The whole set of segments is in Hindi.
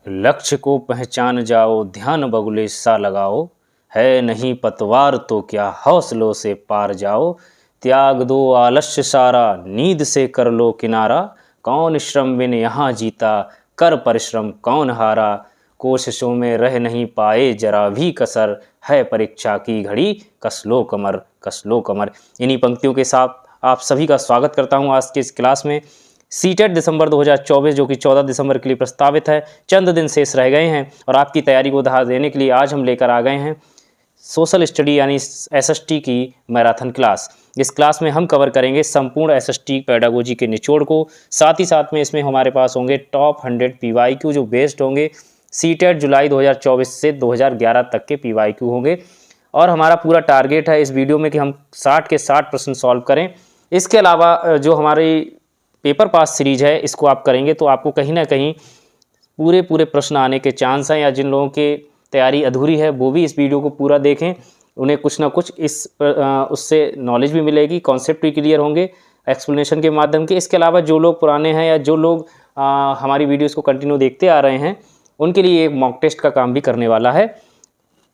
लक्ष्य को पहचान जाओ, ध्यान बगुले सा लगाओ, है नहीं पतवार तो क्या हौसलों से पार जाओ। त्याग दो आलस्य सारा, नींद से कर लो किनारा, कौन श्रम बिन यहाँ जीता, कर परिश्रम कौन हारा। कोशिशों में रह नहीं पाए जरा भी कसर, है परीक्षा की घड़ी कस लो कमर, कस लो कमर। इन्हीं पंक्तियों के साथ आप सभी का स्वागत करता हूं आज के इस क्लास में। सीटेट दिसंबर 2024 जो कि 14 दिसंबर के लिए प्रस्तावित है, चंद दिन शेष रह गए हैं और आपकी तैयारी को बढ़ा देने के लिए आज हम लेकर आ गए हैं सोशल स्टडी यानी एसएसटी की मैराथन क्लास। इस क्लास में हम कवर करेंगे संपूर्ण एसएसटी पेडागोजी के निचोड़ को। साथ ही साथ में इसमें हमारे पास होंगे टॉप 100 पीवाईक्यू जो बेस्ड होंगे सीटेट जुलाई 2024 से 2011 तक के पीवाईक्यू होंगे। और हमारा पूरा टारगेट है इस वीडियो में कि हम 60 के 60 प्रश्न सॉल्व करें। इसके अलावा जो हमारी पेपर पास सीरीज है इसको आप करेंगे तो आपको कहीं ना कहीं पूरे प्रश्न आने के चांस हैं, या जिन लोगों की तैयारी अधूरी है वो भी इस वीडियो को पूरा देखें, उन्हें कुछ ना कुछ उससे नॉलेज भी मिलेगी, कॉन्सेप्ट भी क्लियर होंगे एक्सप्लेनेशन के माध्यम के। इसके अलावा जो लोग पुराने हैं या जो लोग हमारी वीडियोस को कंटिन्यू देखते आ रहे हैं उनके लिए एक मॉक टेस्ट का काम भी करने वाला है।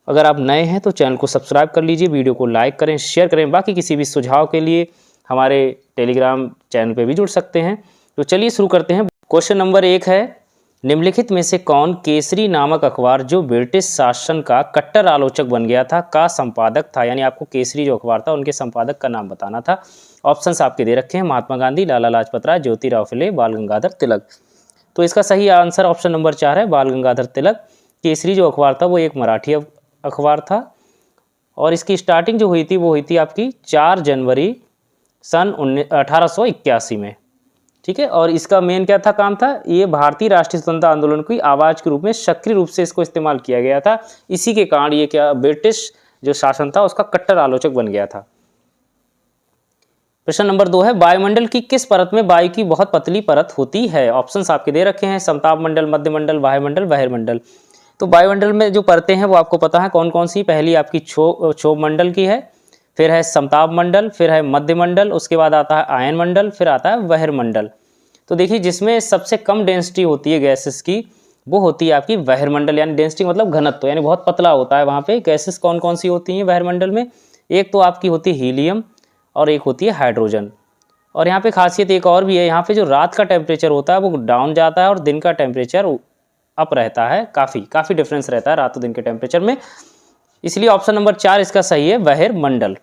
अगर आप नए हैं तो चैनल को सब्सक्राइब कर लीजिए, वीडियो को लाइक करें, शेयर करें। बाकी किसी भी सुझाव के लिए हमारे टेलीग्राम चैनल पे भी जुड़ सकते हैं। तो चलिए शुरू करते हैं। क्वेश्चन नंबर 1 है, निम्नलिखित में से कौन केसरी नामक अखबार जो ब्रिटिश शासन का कट्टर आलोचक बन गया था का संपादक था। यानी आपको केसरी जो अखबार था उनके संपादक का नाम बताना था। ऑप्शंस आपके दे रखे हैं, महात्मा गांधी, लाला लाजपत राय, ज्योतिराव फुले, बाल गंगाधर तिलक। तो इसका सही आंसर ऑप्शन नंबर 4 है, बाल गंगाधर तिलक। केसरी जो अखबार था वो एक मराठी अखबार था और इसकी स्टार्टिंग जो हुई थी वो हुई थी आपकी 4 जनवरी सन 1881 में। ठीक है, और इसका मेन क्या था काम था, ये भारतीय राष्ट्रीय स्वतंत्रता आंदोलन की आवाज़ के रूप में सक्रिय रूप से इसको इस्तेमाल किया गया था। इसी के कारण ये क्या ब्रिटिश जो शासन था उसका कट्टर आलोचक बन गया था। प्रश्न नंबर 2 है, वायुमंडल की किस परत में वायु की बहुत पतली परत होती है। ऑप्शंस आपके दे रखे हैं, समताप मंडल, मध्य मंडल, वायुमंडल, बहिर्मंडल। तो वायुमंडल में जो परतें हैं वो आपको पता है कौन कौन सी। पहली आपकी क्षोभ मंडल की है, फिर है समताप मंडल, फिर है मध्य मंडल, उसके बाद आता है आयन मंडल, फिर आता है बहिर्मंडल। तो देखिए जिसमें सबसे कम डेंसिटी होती है गैसेस की वो होती है आपकी बहिर्मंडल, यानी डेंसिटी मतलब घनत्व, यानी बहुत पतला होता है वहाँ पे। गैसेस कौन कौन सी होती हैं बहिर्मंडल में, एक तो आपकी होती है हीलियम और एक होती है हाइड्रोजन। और यहाँ पे खासियत एक और भी है, यहाँ पे जो रात का टेम्परेचर होता है वो डाउन जाता है और दिन का टेम्परेचर अप रहता है। काफ़ी डिफरेंस रहता है रात और दिन के टेम्परेचर में, इसलिए ऑप्शन नंबर 4 इसका सही है, बहिर्मंडल।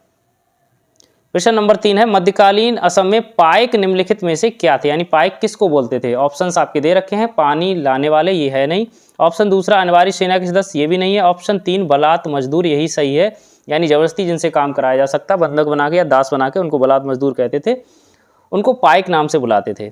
प्रश्न नंबर 3 है, मध्यकालीन असम में पाइक निम्नलिखित में से क्या थे। यानी पाइक किसको बोलते थे। ऑप्शंस आपके दे रखे हैं, पानी लाने वाले, ये है नहीं। ऑप्शन दूसरा, अनवारी सेना के सदस्य, ये भी नहीं है। ऑप्शन 3, बलात् मजदूर, यही सही है, यानी जबरदस्ती जिनसे काम कराया जा सकता, बंधक बना के या दास बना के, उनको बलात् मजदूर कहते थे, उनको पाइक नाम से बुलाते थे।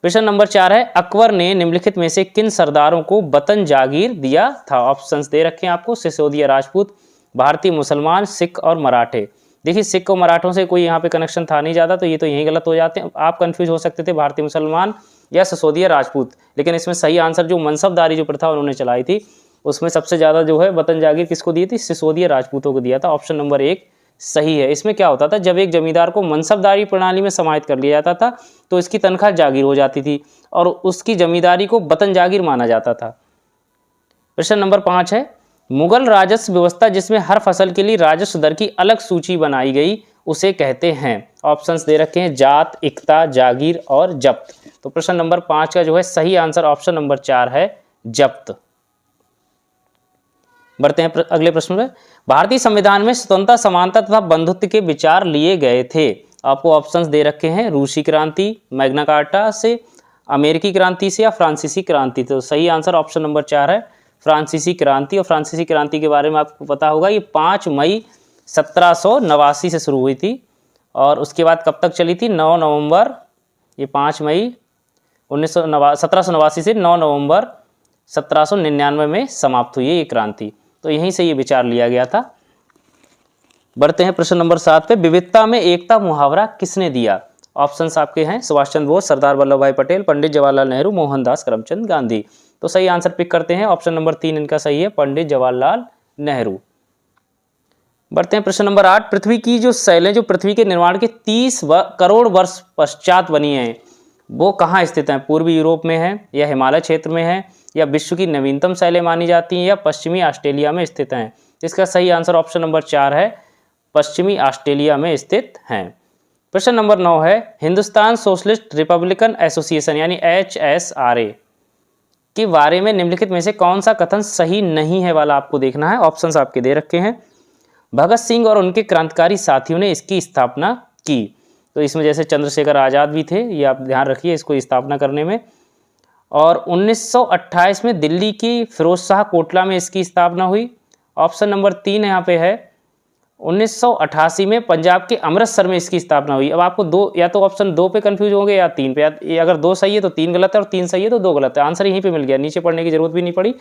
प्रश्न नंबर 4 है, अकबर ने निम्नलिखित में से किन सरदारों को वतन जागीर दिया था। ऑप्शंस दे रखे हैं आपको, सिसोदिया राजपूत, भारतीय मुसलमान, सिख और मराठे। देखिए सिख और मराठों से कोई यहाँ पे कनेक्शन था नहीं ज़्यादा, तो ये तो यहीं गलत हो जाते हैं। आप कंफ्यूज हो सकते थे भारतीय मुसलमान या सिसोदिया राजपूत, लेकिन इसमें सही आंसर जो मनसबदारी जो प्रथा उन्होंने चलाई थी उसमें सबसे ज़्यादा जो है वतन जागीर किसको दी थी, सिसोदिया राजपूतों को दिया था। ऑप्शन नंबर 1 सही है। इसमें क्या होता था, जब एक जमींदार को मनसबदारी प्रणाली में समाहित कर लिया जाता था तो इसकी तनख्वाह जागीर हो जाती थी और उसकी जमींदारी को वतन जागीर माना जाता था। प्रश्न नंबर 5 है, मुगल राजस्व व्यवस्था जिसमें हर फसल के लिए राजस्व दर की अलग सूची बनाई गई उसे कहते हैं। ऑप्शंस दे रखे हैं, जात, इक्ता, जागीर और जब्त। तो प्रश्न नंबर 5 का जो है सही आंसर ऑप्शन नंबर 4 है, जब्त। बढ़ते हैं अगले प्रश्न में। भारतीय संविधान में स्वतंत्रता, समानता तथा बंधुत्व के विचार लिए गए थे। आपको ऑप्शंस दे रखे हैं, रूसी क्रांति, मैग्ना कार्टा से, अमेरिकी क्रांति से या फ्रांसीसी क्रांति। तो सही आंसर ऑप्शन नंबर 4 है, फ्रांसीसी क्रांति। और फ्रांसीसी क्रांति के बारे में आपको पता होगा, ये 5 मई 1789 से शुरू हुई थी और उसके बाद कब तक चली थी, 9 नवंबर, ये 5 मई 1789 से 9 नवंबर 1799 में समाप्त हुई है ये क्रांति। तो यहीं से ये विचार लिया गया था। बढ़ते हैं प्रश्न नंबर 7 पे, विविधता में एकता मुहावरा किसने दिया। ऑप्शंस आपके हैं, सुभाष चंद्र बोस, सरदार वल्लभ भाई पटेल, पंडित जवाहरलाल नेहरू, मोहनदास करमचंद गांधी। तो सही आंसर पिक करते हैं, ऑप्शन नंबर 3 इनका सही है, पंडित जवाहरलाल नेहरू। बढ़ते हैं प्रश्न नंबर 8, पृथ्वी की जो शैलें जो पृथ्वी के निर्माण के 30 करोड़ वर्ष पश्चात बनी हैं वो कहाँ स्थित हैं। पूर्वी यूरोप में है या हिमालय क्षेत्र में है या विश्व की नवीनतम शैलें मानी जाती हैं, या पश्चिमी ऑस्ट्रेलिया में स्थित हैं। इसका सही आंसर ऑप्शन नंबर 4 है, पश्चिमी ऑस्ट्रेलिया में स्थित हैं। प्रश्न नंबर 9 है, हिंदुस्तान सोशलिस्ट रिपब्लिकन एसोसिएशन यानी HSRA के बारे में निम्नलिखित में से कौन सा कथन सही नहीं है वाला आपको देखना है। ऑप्शंस आपके दे रखे हैं। भगत सिंह और उनके क्रांतिकारी साथियों ने इसकी स्थापना की, तो इसमें जैसे चंद्रशेखर आज़ाद भी थे, ये आप ध्यान रखिए इसको स्थापना करने में। और 1928 में दिल्ली की फिरोज शाह कोटला में इसकी स्थापना हुई। ऑप्शन नंबर 3 यहाँ पे है, 1988 में पंजाब के अमृतसर में इसकी स्थापना हुई। अब आपको दो, या तो ऑप्शन 2 पे कंफ्यूज होंगे या 3 पे, अगर 2 सही है तो 3 गलत है और 3 सही है तो 2 गलत है। आंसर यहीं पे मिल गया, नीचे पढ़ने की जरूरत भी नहीं पड़ी।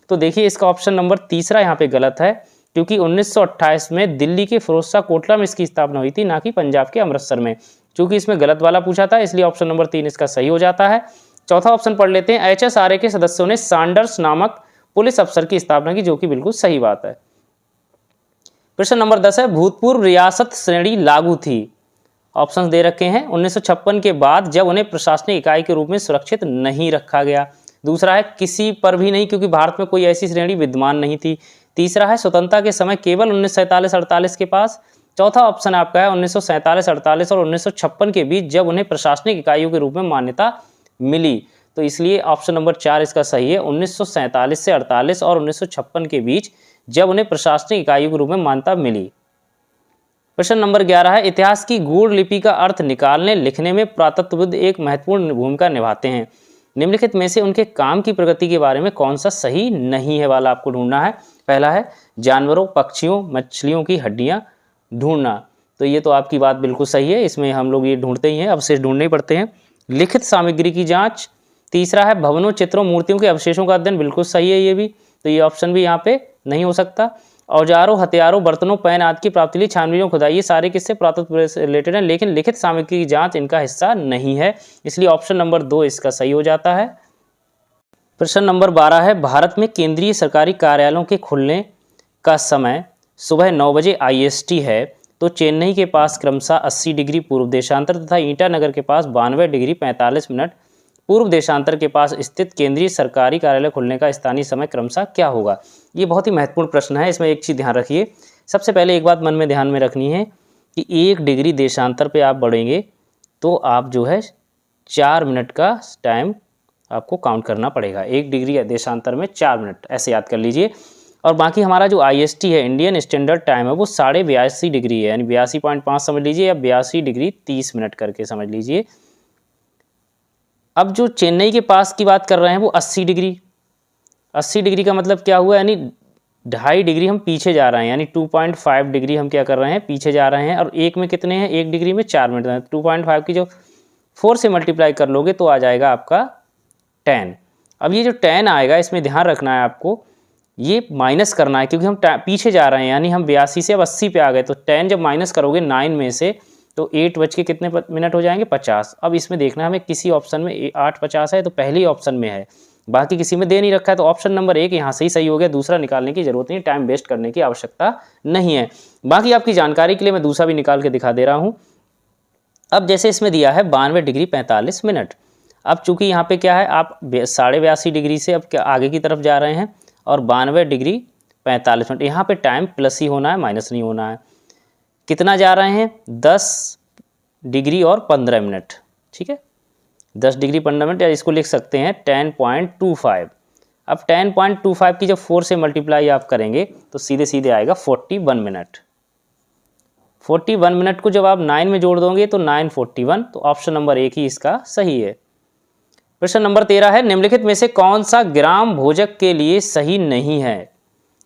तो देखिए इसका ऑप्शन नंबर तीसरा यहाँ पे गलत है, क्योंकि 1928 में दिल्ली के फिरोज शाह कोटला में इसकी स्थापना हुई थी, ना कि पंजाब के अमृतसर में। चूंकि इसमें गलत वाला पूछा था, इसलिए ऑप्शन नंबर 3 इसका सही हो जाता है। चौथा ऑप्शन पढ़ लेते हैं, HSRA के सदस्यों ने सैंडर्स नामक पुलिस अफसर की स्थापना की, जो कि बिल्कुल सही बात है। प्रश्न नंबर 10 है, भूतपूर्व रियासत श्रेणी लागू थी। ऑप्शंस दे रखे हैं, 1956 के बाद जब उन्हें प्रशासनिक इकाई के रूप में सुरक्षित नहीं रखा गया। दूसरा है, किसी पर भी नहीं, क्योंकि भारत में कोई ऐसी श्रेणी विद्यमान नहीं थी। तीसरा है, स्वतंत्रता के समय केवल 1947-48 के पास। चौथा ऑप्शन आपका है 1947-48 और 1956 के बीच, जब उन्हें प्रशासनिक इकाइयों के रूप में मान्यता मिली। तो इसलिए ऑप्शन नंबर 4 इसका सही है, 1947 से 48 और 1956 के बीच, जब उन्हें प्रशासनिक इकाइयों के रूप में मान्यता मिली। प्रश्न नंबर 11 है, इतिहास की गूढ़ लिपि का अर्थ निकालने लिखने में पुरातत्वविद एक महत्वपूर्ण भूमिका निभाते हैं। निम्नलिखित में से उनके काम की प्रगति के बारे में कौन सा सही नहीं है वाला आपको ढूंढना है। पहला है, जानवरों, पक्षियों, मछलियों की हड्डियां ढूंढना। तो ये तो आपकी बात बिल्कुल सही है, इसमें हम लोग ये ढूंढते ही हैं, अवशेष ढूंढने ही पड़ते हैं। लिखित सामग्री की जांच। तीसरा है, भवनों, चित्रों, मूर्तियों के अवशेषों का अध्ययन। बिल्कुल सही है ये भी, तो ये ऑप्शन भी यहाँ पे नहीं हो सकता। औजारों, हथियारों, बर्तनों, पेन आदि की प्राप्ति लिए छानबीन, खुदाई, ये सारे किससे पुरातत्व से रिलेटेड हैं, लेकिन लिखित सामग्री की जांच इनका हिस्सा नहीं है, इसलिए ऑप्शन नंबर 2 इसका सही हो जाता है। प्रश्न नंबर 12 है, भारत में केंद्रीय सरकारी कार्यालयों के खुलने का समय सुबह 9 बजे IST है, तो चेन्नई के पास क्रमशः 80 डिग्री पूर्व देशांतर तथा ईटानगर के पास 92 डिग्री 45 मिनट पूर्व देशांतर के पास स्थित केंद्रीय सरकारी कार्यालय खुलने का स्थानीय समय क्रमशः क्या होगा। ये बहुत ही महत्वपूर्ण प्रश्न है, इसमें एक चीज़ ध्यान रखिए। सबसे पहले एक बात मन में ध्यान में रखनी है कि 1 डिग्री देशांतर पे आप बढ़ेंगे तो आप जो है 4 मिनट का टाइम आपको काउंट करना पड़ेगा। 1 डिग्री देशांतर में 4 मिनट, ऐसे याद कर लीजिए। और बाकी हमारा जो IST है, इंडियन स्टैंडर्ड टाइम है, वो 82.5 डिग्री है, यानी 82.5 समझ लीजिए, या 82 डिग्री 30 मिनट करके समझ लीजिए। अब जो चेन्नई के पास की बात कर रहे हैं वो 80 डिग्री का मतलब क्या हुआ, यानी 2.5 डिग्री हम पीछे जा रहे हैं, यानी 2.5 डिग्री हम क्या कर रहे हैं, पीछे जा रहे हैं। और एक में कितने हैं, 1 डिग्री में 4 मिनट है। 2.5 की जो 4 से मल्टीप्लाई कर लोगे तो आ जाएगा आपका 10। अब ये जो 10 आएगा, इसमें ध्यान रखना है आपको, ये माइनस करना है, क्योंकि हम पीछे जा रहे हैं, यानी हम 82 से अब 80 पे आ गए। तो 10 जब माइनस करोगे 9 में से, तो 8 बज के कितने मिनट हो जाएंगे, 50। अब इसमें देखना हमें किसी ऑप्शन में 8:50 है तो पहले ऑप्शन में है, बाकी किसी में दे नहीं रखा है, तो ऑप्शन नंबर 1 यहाँ से ही सही हो गया। दूसरा निकालने की जरूरत नहीं, टाइम वेस्ट करने की आवश्यकता नहीं है। बाकी आपकी जानकारी के लिए मैं दूसरा भी निकाल के दिखा दे रहा हूँ। अब जैसे इसमें दिया है 92 डिग्री 45 मिनट। अब चूंकि यहाँ पे क्या है, आप 82.5 डिग्री से अब क्या आगे की तरफ जा रहे हैं, और 92 डिग्री 45 मिनट, यहाँ पे टाइम प्लस ही होना है, माइनस नहीं होना है। कितना जा रहे हैं, 10 डिग्री और 15 मिनट, ठीक है, 10 डिग्री 15 मिनट, या इसको लिख सकते हैं 10.25। अब 10.25 की जब 4 से मल्टीप्लाई आप करेंगे तो सीधे सीधे आएगा 41 मिनट। 41 मिनट को जब आप 9 में जोड़ दोगे तो 9:41, तो ऑप्शन नंबर 1 ही इसका सही है। प्रश्न नंबर 13 है, निम्नलिखित में से कौन सा ग्राम भोजक के लिए सही नहीं है।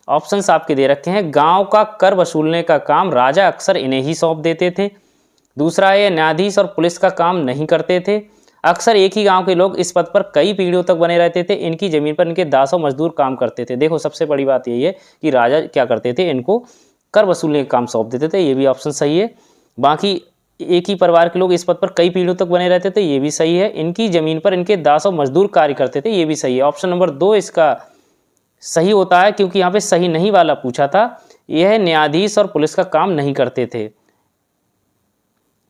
ऑप्शंस आपके दे रखे हैं। गांव का कर वसूलने का काम राजा अक्सर इन्हें ही सौंप देते थे। दूसरा है, न्यायाधीश और पुलिस का काम नहीं करते थे। अक्सर एक ही गांव के लोग इस पद पर कई पीढ़ियों तक बने रहते थे। इनकी जमीन पर इनके दास और मजदूर काम करते थे। देखो सबसे बड़ी बात यही है कि राजा क्या करते थे, इनको कर वसूलने का काम सौंप देते थे, ये भी ऑप्शन सही है। बाकी एक ही परिवार के लोग इस पद पर कई पीढ़ियों तक बने रहते थे, ये भी सही है। इनकी जमीन पर इनके दास और मजदूर कार्य करते थे, ये भी सही है। ऑप्शन नंबर 2 इसका सही होता है, क्योंकि यहाँ पे सही नहीं वाला पूछा था। यह न्यायाधीश और पुलिस का काम नहीं करते थे।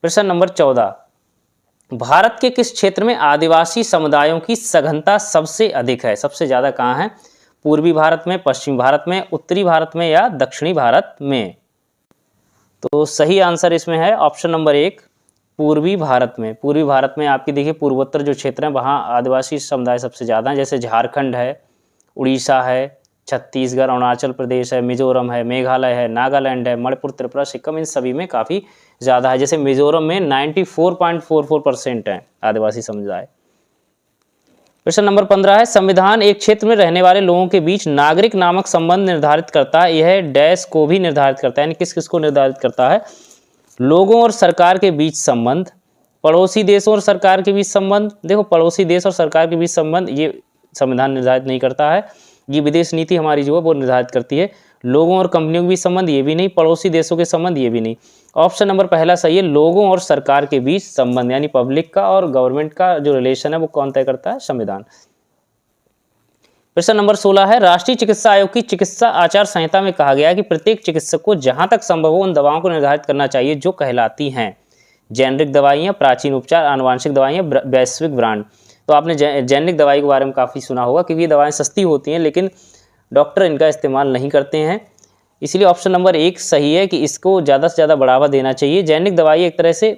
प्रश्न नंबर 14, भारत के किस क्षेत्र में आदिवासी समुदायों की सघनता सबसे अधिक है? सबसे ज़्यादा कहाँ है? पूर्वी भारत में, पश्चिमी भारत में, उत्तरी भारत में या दक्षिणी भारत में? तो सही आंसर इसमें है ऑप्शन नंबर 1, पूर्वी भारत में। पूर्वी भारत में आपकी देखिए पूर्वोत्तर जो क्षेत्र हैं वहाँ आदिवासी समुदाय सबसे ज़्यादा हैं, जैसे झारखंड है, उड़ीसा है, छत्तीसगढ़, अरुणाचल प्रदेश है, मिजोरम है, मेघालय है, नागालैंड है, मणिपुर, त्रिपुरा, सिक्किम, इन सभी में काफ़ी ज़्यादा है। जैसे मिजोरम में 94.44% है आदिवासी समुदाय। प्रश्न नंबर 15 है, संविधान एक क्षेत्र में रहने वाले लोगों के बीच नागरिक नामक संबंध निर्धारित करता है। यह डैश को भी निर्धारित करता है, यानी किस किस को निर्धारित करता है? लोगों और सरकार के बीच संबंध, पड़ोसी देशों और सरकार के बीच संबंध। देखो पड़ोसी देश और सरकार के बीच संबंध ये संविधान निर्धारित नहीं करता है, ये विदेश नीति हमारी जो है वो निर्धारित करती है। लोगों और कंपनियों के बीच संबंध ये भी नहीं, पड़ोसी देशों के संबंध ये भी नहीं। ऑप्शन नंबर पहला सही है, लोगों और सरकार के बीच संबंध, यानी पब्लिक का और गवर्नमेंट का जो रिलेशन है वो कौन तय करता है? संविधान। प्रश्न नंबर 16 है, राष्ट्रीय चिकित्सा आयोग की चिकित्सा आचार संहिता में कहा गया है कि प्रत्येक चिकित्सक को जहां तक संभव हो उन दवाओं को निर्धारित करना चाहिए जो कहलाती हैं जेनरिक दवाइयाँ, प्राचीन उपचार, आनुवांशिक दवाइयाँ, वैश्विक ब्रांड। तो आपने जेनरिक दवाई के बारे में काफ़ी सुना होगा क्योंकि ये दवाएं सस्ती होती हैं लेकिन डॉक्टर इनका इस्तेमाल नहीं करते हैं, इसलिए ऑप्शन नंबर 1 सही है कि इसको ज़्यादा से ज़्यादा बढ़ावा देना चाहिए। जेनरिक दवाई एक तरह से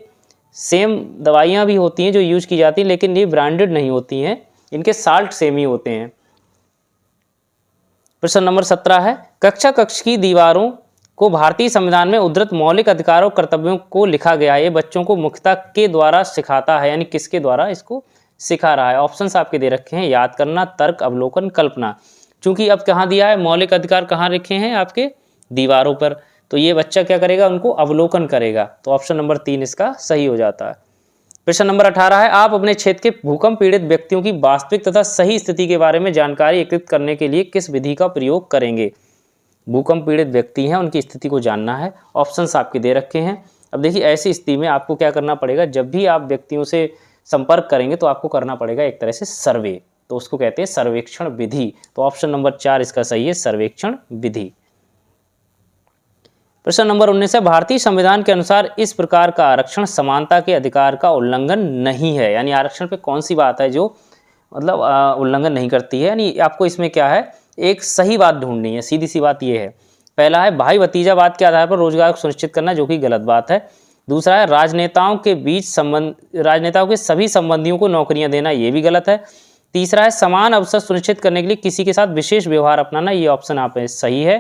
सेम दवाइयाँ भी होती हैं जो यूज की जाती हैं लेकिन ये ब्रांडेड नहीं होती हैं, इनके साल्ट सेम ही होते हैं। प्रश्न नंबर 17 है, कक्षा कक्ष की दीवारों को भारतीय संविधान में उद्धृत मौलिक अधिकारों कर्तव्यों को लिखा गया है। ये बच्चों को मुख्यता के द्वारा सिखाता है, यानी किसके द्वारा इसको सिखा रहा है? ऑप्शंस आपके दे रखे हैं, याद करना, तर्क, अवलोकन, कल्पना। चूंकि अब कहाँ दिया है मौलिक अधिकार, कहाँ लिखे हैं? आपके दीवारों पर, तो ये बच्चा क्या करेगा? उनको अवलोकन करेगा। तो ऑप्शन नंबर 3 इसका सही हो जाता है। प्रश्न नंबर 18 है, आप अपने क्षेत्र के भूकंप पीड़ित व्यक्तियों की वास्तविक तथा सही स्थिति के बारे में जानकारी एकत्रित करने के लिए किस विधि का प्रयोग करेंगे? भूकंप पीड़ित व्यक्ति हैं, उनकी स्थिति को जानना है। ऑप्शंस आपके दे रखे हैं। अब देखिए ऐसी स्थिति में आपको क्या करना पड़ेगा, जब भी आप व्यक्तियों से संपर्क करेंगे तो आपको करना पड़ेगा एक तरह से सर्वे, तो उसको कहते हैं सर्वेक्षण विधि। तो ऑप्शन नंबर 4 इसका सही है, सर्वेक्षण विधि। प्रश्न नंबर 19 है, भारतीय संविधान के अनुसार इस प्रकार का आरक्षण समानता के अधिकार का उल्लंघन नहीं है, यानी आरक्षण पे कौन सी बात है जो मतलब उल्लंघन नहीं करती है? यानी आपको इसमें क्या है, एक सही बात ढूंढनी है। सीधी सी बात ये है, पहला है भाई भतीजावाद के आधार पर रोजगार को सुनिश्चित करना, जो कि गलत बात है। दूसरा है राजनेताओं के बीच संबंध, राजनेताओं के सभी संबंधियों को नौकरियां देना, ये भी गलत है। तीसरा है समान अवसर सुनिश्चित करने के लिए किसी के साथ विशेष व्यवहार अपनाना, ये ऑप्शन आप सही है,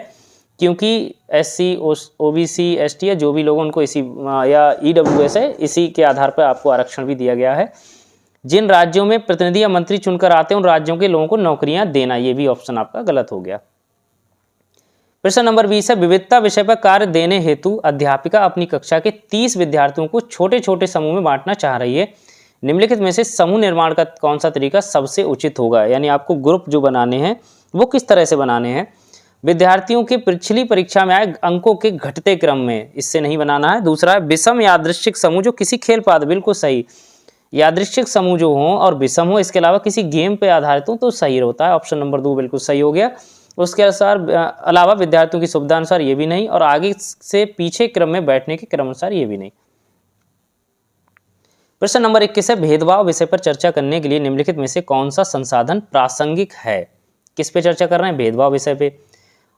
क्योंकि SC, OBC, ST या जो भी लोग उनको इसी या EWS है, इसी के आधार पर आपको आरक्षण भी दिया गया है। जिन राज्यों में प्रतिनिधि या मंत्री चुनकर आते हैं उन राज्यों के लोगों को नौकरियां देना, ये भी ऑप्शन आपका गलत हो गया। प्रश्न नंबर 20 है, विविधता विषय पर कार्य देने हेतु अध्यापिका अपनी कक्षा के 30 विद्यार्थियों को छोटे छोटे समूह में बांटना चाह रही है। निम्नलिखित में से समूह निर्माण का कौन सा तरीका सबसे उचित होगा? यानी आपको ग्रुप जो बनाने हैं वो किस तरह से बनाने हैं? विद्यार्थियों के पिछली परीक्षा में आए अंकों के घटते क्रम में, इससे नहीं बनाना है। दूसरा है विषम यादृच्छिक समूह जो किसी खेल पाद, बिल्कुल सही, यादृच्छिक समूह जो हों और विषम हो, इसके अलावा किसी गेम पे आधारित हो तो सही होता है। ऑप्शन नंबर 2 बिल्कुल सही हो गया। उसके अलावा विद्यार्थियों की सुविधा अनुसार ये भी नहीं, और आगे से पीछे क्रम में बैठने के क्रम अनुसार ये भी नहीं। प्रश्न नंबर 21 है, भेदभाव विषय पर चर्चा करने के लिए निम्नलिखित में से कौन सा संसाधन प्रासंगिक है? किस पे चर्चा कर रहे हैं? भेदभाव विषय पे।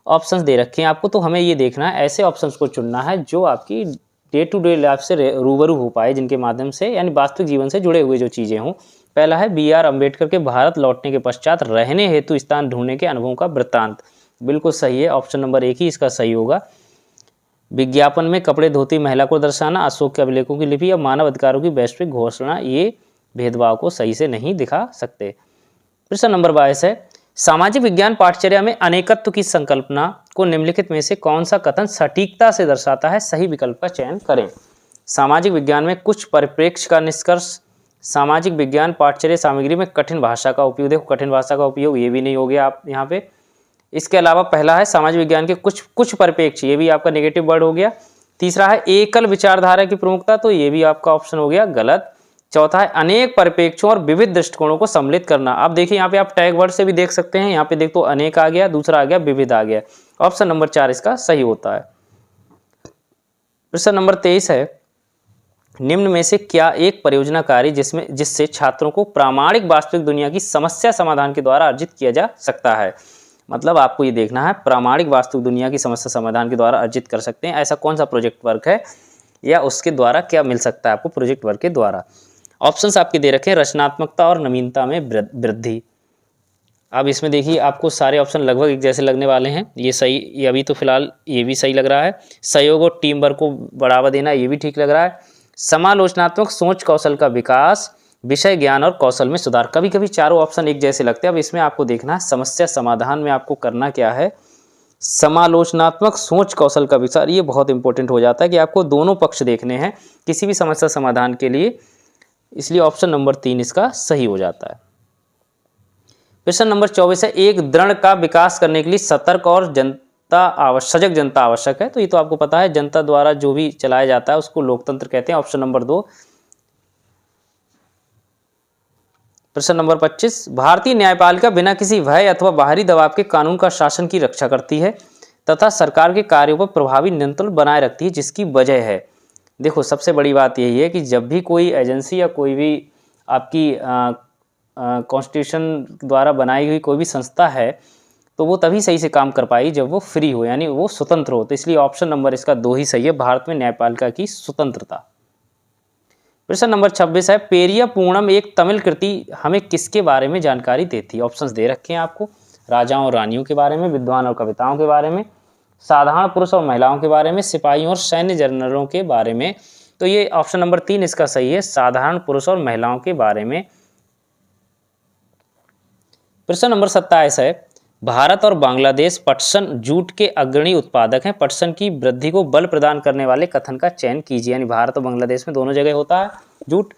ऑप्शंस दे रखे हैं आपको, तो हमें ये देखना है, ऐसे ऑप्शंस को चुनना है जो आपकी डे टू डे लाइफ से रूबरू हो पाए, जिनके माध्यम से यानी वास्तविक जीवन से जुड़े हुए जो चीज़ें हों। पहला है BR अम्बेडकर के भारत लौटने के पश्चात रहने हेतु स्थान ढूंढने के अनुभव का वृत्तांत, बिल्कुल सही है, ऑप्शन नंबर 1 ही इसका सही होगा। विज्ञापन में कपड़े धोती महिला को दर्शाना, अशोक के अभिलेखों की लिपि या मानव अधिकारों की वैश्विक घोषणा, ये भेदभाव को सही से नहीं दिखा सकते। प्रश्न नंबर 22 है, सामाजिक विज्ञान पाठचर्या में अनेकत्व की संकल्पना को निम्नलिखित में से कौन सा कथन सटीकता से दर्शाता है? सही विकल्प का चयन करें। सामाजिक विज्ञान में कुछ परिप्रेक्ष्य का निष्कर्ष, सामाजिक विज्ञान पाठचर्या सामग्री में कठिन भाषा का उपयोग, देखो कठिन भाषा का उपयोग ये भी नहीं हो गया आप यहाँ पे। इसके अलावा पहला है सामाजिक विज्ञान के कुछ परिप्रेक्ष्य, ये भी आपका नेगेटिव वर्ड हो गया। तीसरा है एकल विचारधारा की प्रमुखता, तो ये भी आपका ऑप्शन हो गया गलत। चौथा है अनेक परिप्रेक्ष्यों और विविध दृष्टिकोणों को सम्मिलित करना। आप देखिए यहाँ पे आप टैग वर्ड से भी देख सकते हैं, यहाँ पे देख तो अनेक आ गया, दूसरा आ गया विविध आ गया। ऑप्शन नंबर 4 इसका सही होता है। प्रश्न नंबर 23 है, निम्न में से क्या एक परियोजना कार्य जिससे छात्रों को प्रामाणिक वास्तविक दुनिया की समस्या समाधान के द्वारा अर्जित किया जा सकता है। मतलब आपको ये देखना है प्रामाणिक वास्तविक दुनिया की समस्या समाधान के द्वारा अर्जित कर सकते हैं, ऐसा कौन सा प्रोजेक्ट वर्क है या उसके द्वारा क्या मिल सकता है आपको प्रोजेक्ट वर्क के द्वारा। ऑप्शंस आपके दे रखे हैं, रचनात्मकता और नवीनता में वृद्धि। अब इसमें देखिए आपको सारे ऑप्शन लगभग एक जैसे लगने वाले हैं, ये सही, ये अभी तो फिलहाल ये भी सही लग रहा है। सहयोग और टीम वर्क को बढ़ावा देना, ये भी ठीक लग रहा है। समालोचनात्मक सोच कौशल का विकास, विषय ज्ञान और कौशल में सुधार। कभी कभी चारों ऑप्शन एक जैसे लगते हैं। अब इसमें आपको देखना है समस्या समाधान में आपको करना क्या है, समालोचनात्मक सोच कौशल का विकास। ये बहुत इंपॉर्टेंट हो जाता है कि आपको दोनों पक्ष देखने हैं किसी भी समस्या समाधान के लिए, इसलिए ऑप्शन नंबर 3 इसका सही हो जाता है। प्रश्न नंबर 24 है, एक दृढ़ का विकास करने के लिए सतर्क और सजग जनता आवश्यक है। तो ये तो आपको पता है, जनता द्वारा जो भी चलाया जाता है उसको लोकतंत्र कहते हैं, ऑप्शन नंबर 2। प्रश्न नंबर 25, भारतीय न्यायपालिका बिना किसी भय अथवा बाहरी दबाव के कानून का शासन की रक्षा करती है तथा सरकार के कार्यों पर प्रभावी नियंत्रण बनाए रखती है, जिसकी वजह है। देखो सबसे बड़ी बात यही है कि जब भी कोई एजेंसी या कोई भी आपकी कॉन्स्टिट्यूशन द्वारा बनाई हुई कोई भी संस्था है तो वो तभी सही से काम कर पाएगी जब वो फ्री हो, यानी वो स्वतंत्र हो। तो इसलिए ऑप्शन नंबर इसका 2 ही सही है, भारत में न्यायपालिका की स्वतंत्रता। प्रश्न नंबर 26 है, पेरिया पूर्णम एक तमिल कृति हमें किसके बारे में जानकारी देती है। ऑप्शंस दे रखे हैं आपको, राजाओं और रानियों के बारे में, विद्वान और कविताओं के बारे में, साधारण पुरुष और महिलाओं के बारे में, सिपाहियों और सैन्य जनरलों के बारे में। तो ये ऑप्शन नंबर 3 इसका सही है, साधारण पुरुष और महिलाओं के बारे में। प्रश्न नंबर 27 है, भारत और बांग्लादेश पटसन जूट के अग्रणी उत्पादक हैं, पटसन की वृद्धि को बल प्रदान करने वाले कथन का चयन कीजिए। यानी भारत और बांग्लादेश में दोनों जगह होता है जूट।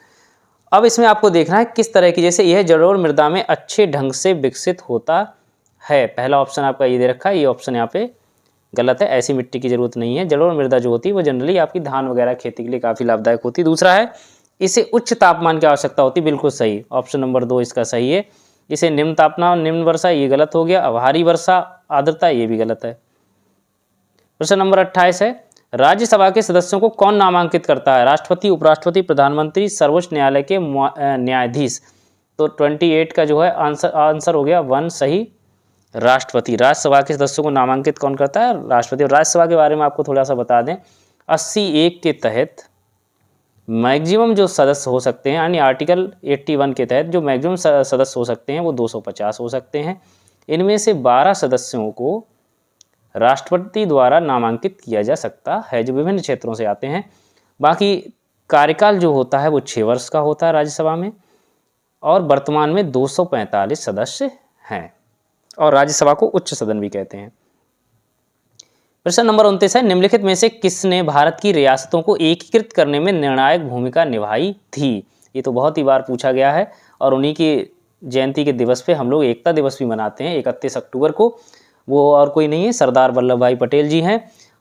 अब इसमें आपको देखना है किस तरह की, जैसे यह जलोढ़ मृदा में अच्छे ढंग से विकसित होता है। पहला ऑप्शन आपका ये दे रखा है, ये ऑप्शन यहाँ पे गलत है, ऐसी मिट्टी की जरूरत नहीं है। जलोढ़ मृदा जो होती है वो जनरली आपकी धान वगैरह खेती के लिए काफ़ी लाभदायक होती है। दूसरा है, इसे उच्च तापमान की आवश्यकता होती है, बिल्कुल सही, ऑप्शन नंबर 2 इसका सही है। इसे निम्न तापमान निम्न वर्षा, ये गलत हो गया। भारी वर्षा आर्द्रता, ये भी गलत है। प्रश्न नंबर 28 है, राज्यसभा के सदस्यों को कौन नामांकित करता है। राष्ट्रपति, उपराष्ट्रपति, प्रधानमंत्री, सर्वोच्च न्यायालय के न्यायाधीश। तो 28 का जो है आंसर हो गया 1 सही, राष्ट्रपति। राज्यसभा के सदस्यों को नामांकित कौन करता है, राष्ट्रपति। और राज्यसभा के बारे में आपको थोड़ा सा बता दें, 80(1) के तहत मैक्सिमम जो सदस्य हो सकते हैं, यानी आर्टिकल 81 के तहत जो मैक्सिमम सदस्य हो सकते हैं वो 250 हो सकते हैं। इनमें से 12 सदस्यों को राष्ट्रपति द्वारा नामांकित किया जा सकता है, जो विभिन्न क्षेत्रों से आते हैं। बाकी कार्यकाल जो होता है वो 6 वर्ष का होता है राज्यसभा में, और वर्तमान में 245 सदस्य हैं, और राज्यसभा को उच्च सदन भी कहते हैं। प्रश्न नंबर 29 है, निम्नलिखित में से किसने भारत की रियासतों को एकीकृत करने में निर्णायक भूमिका निभाई थी। ये तो बहुत ही बार पूछा गया है, और उन्हीं की जयंती के दिवस पे हम लोग एकता दिवस भी मनाते हैं 31 अक्टूबर को। वो और कोई नहीं है, सरदार वल्लभ भाई पटेल जी हैं।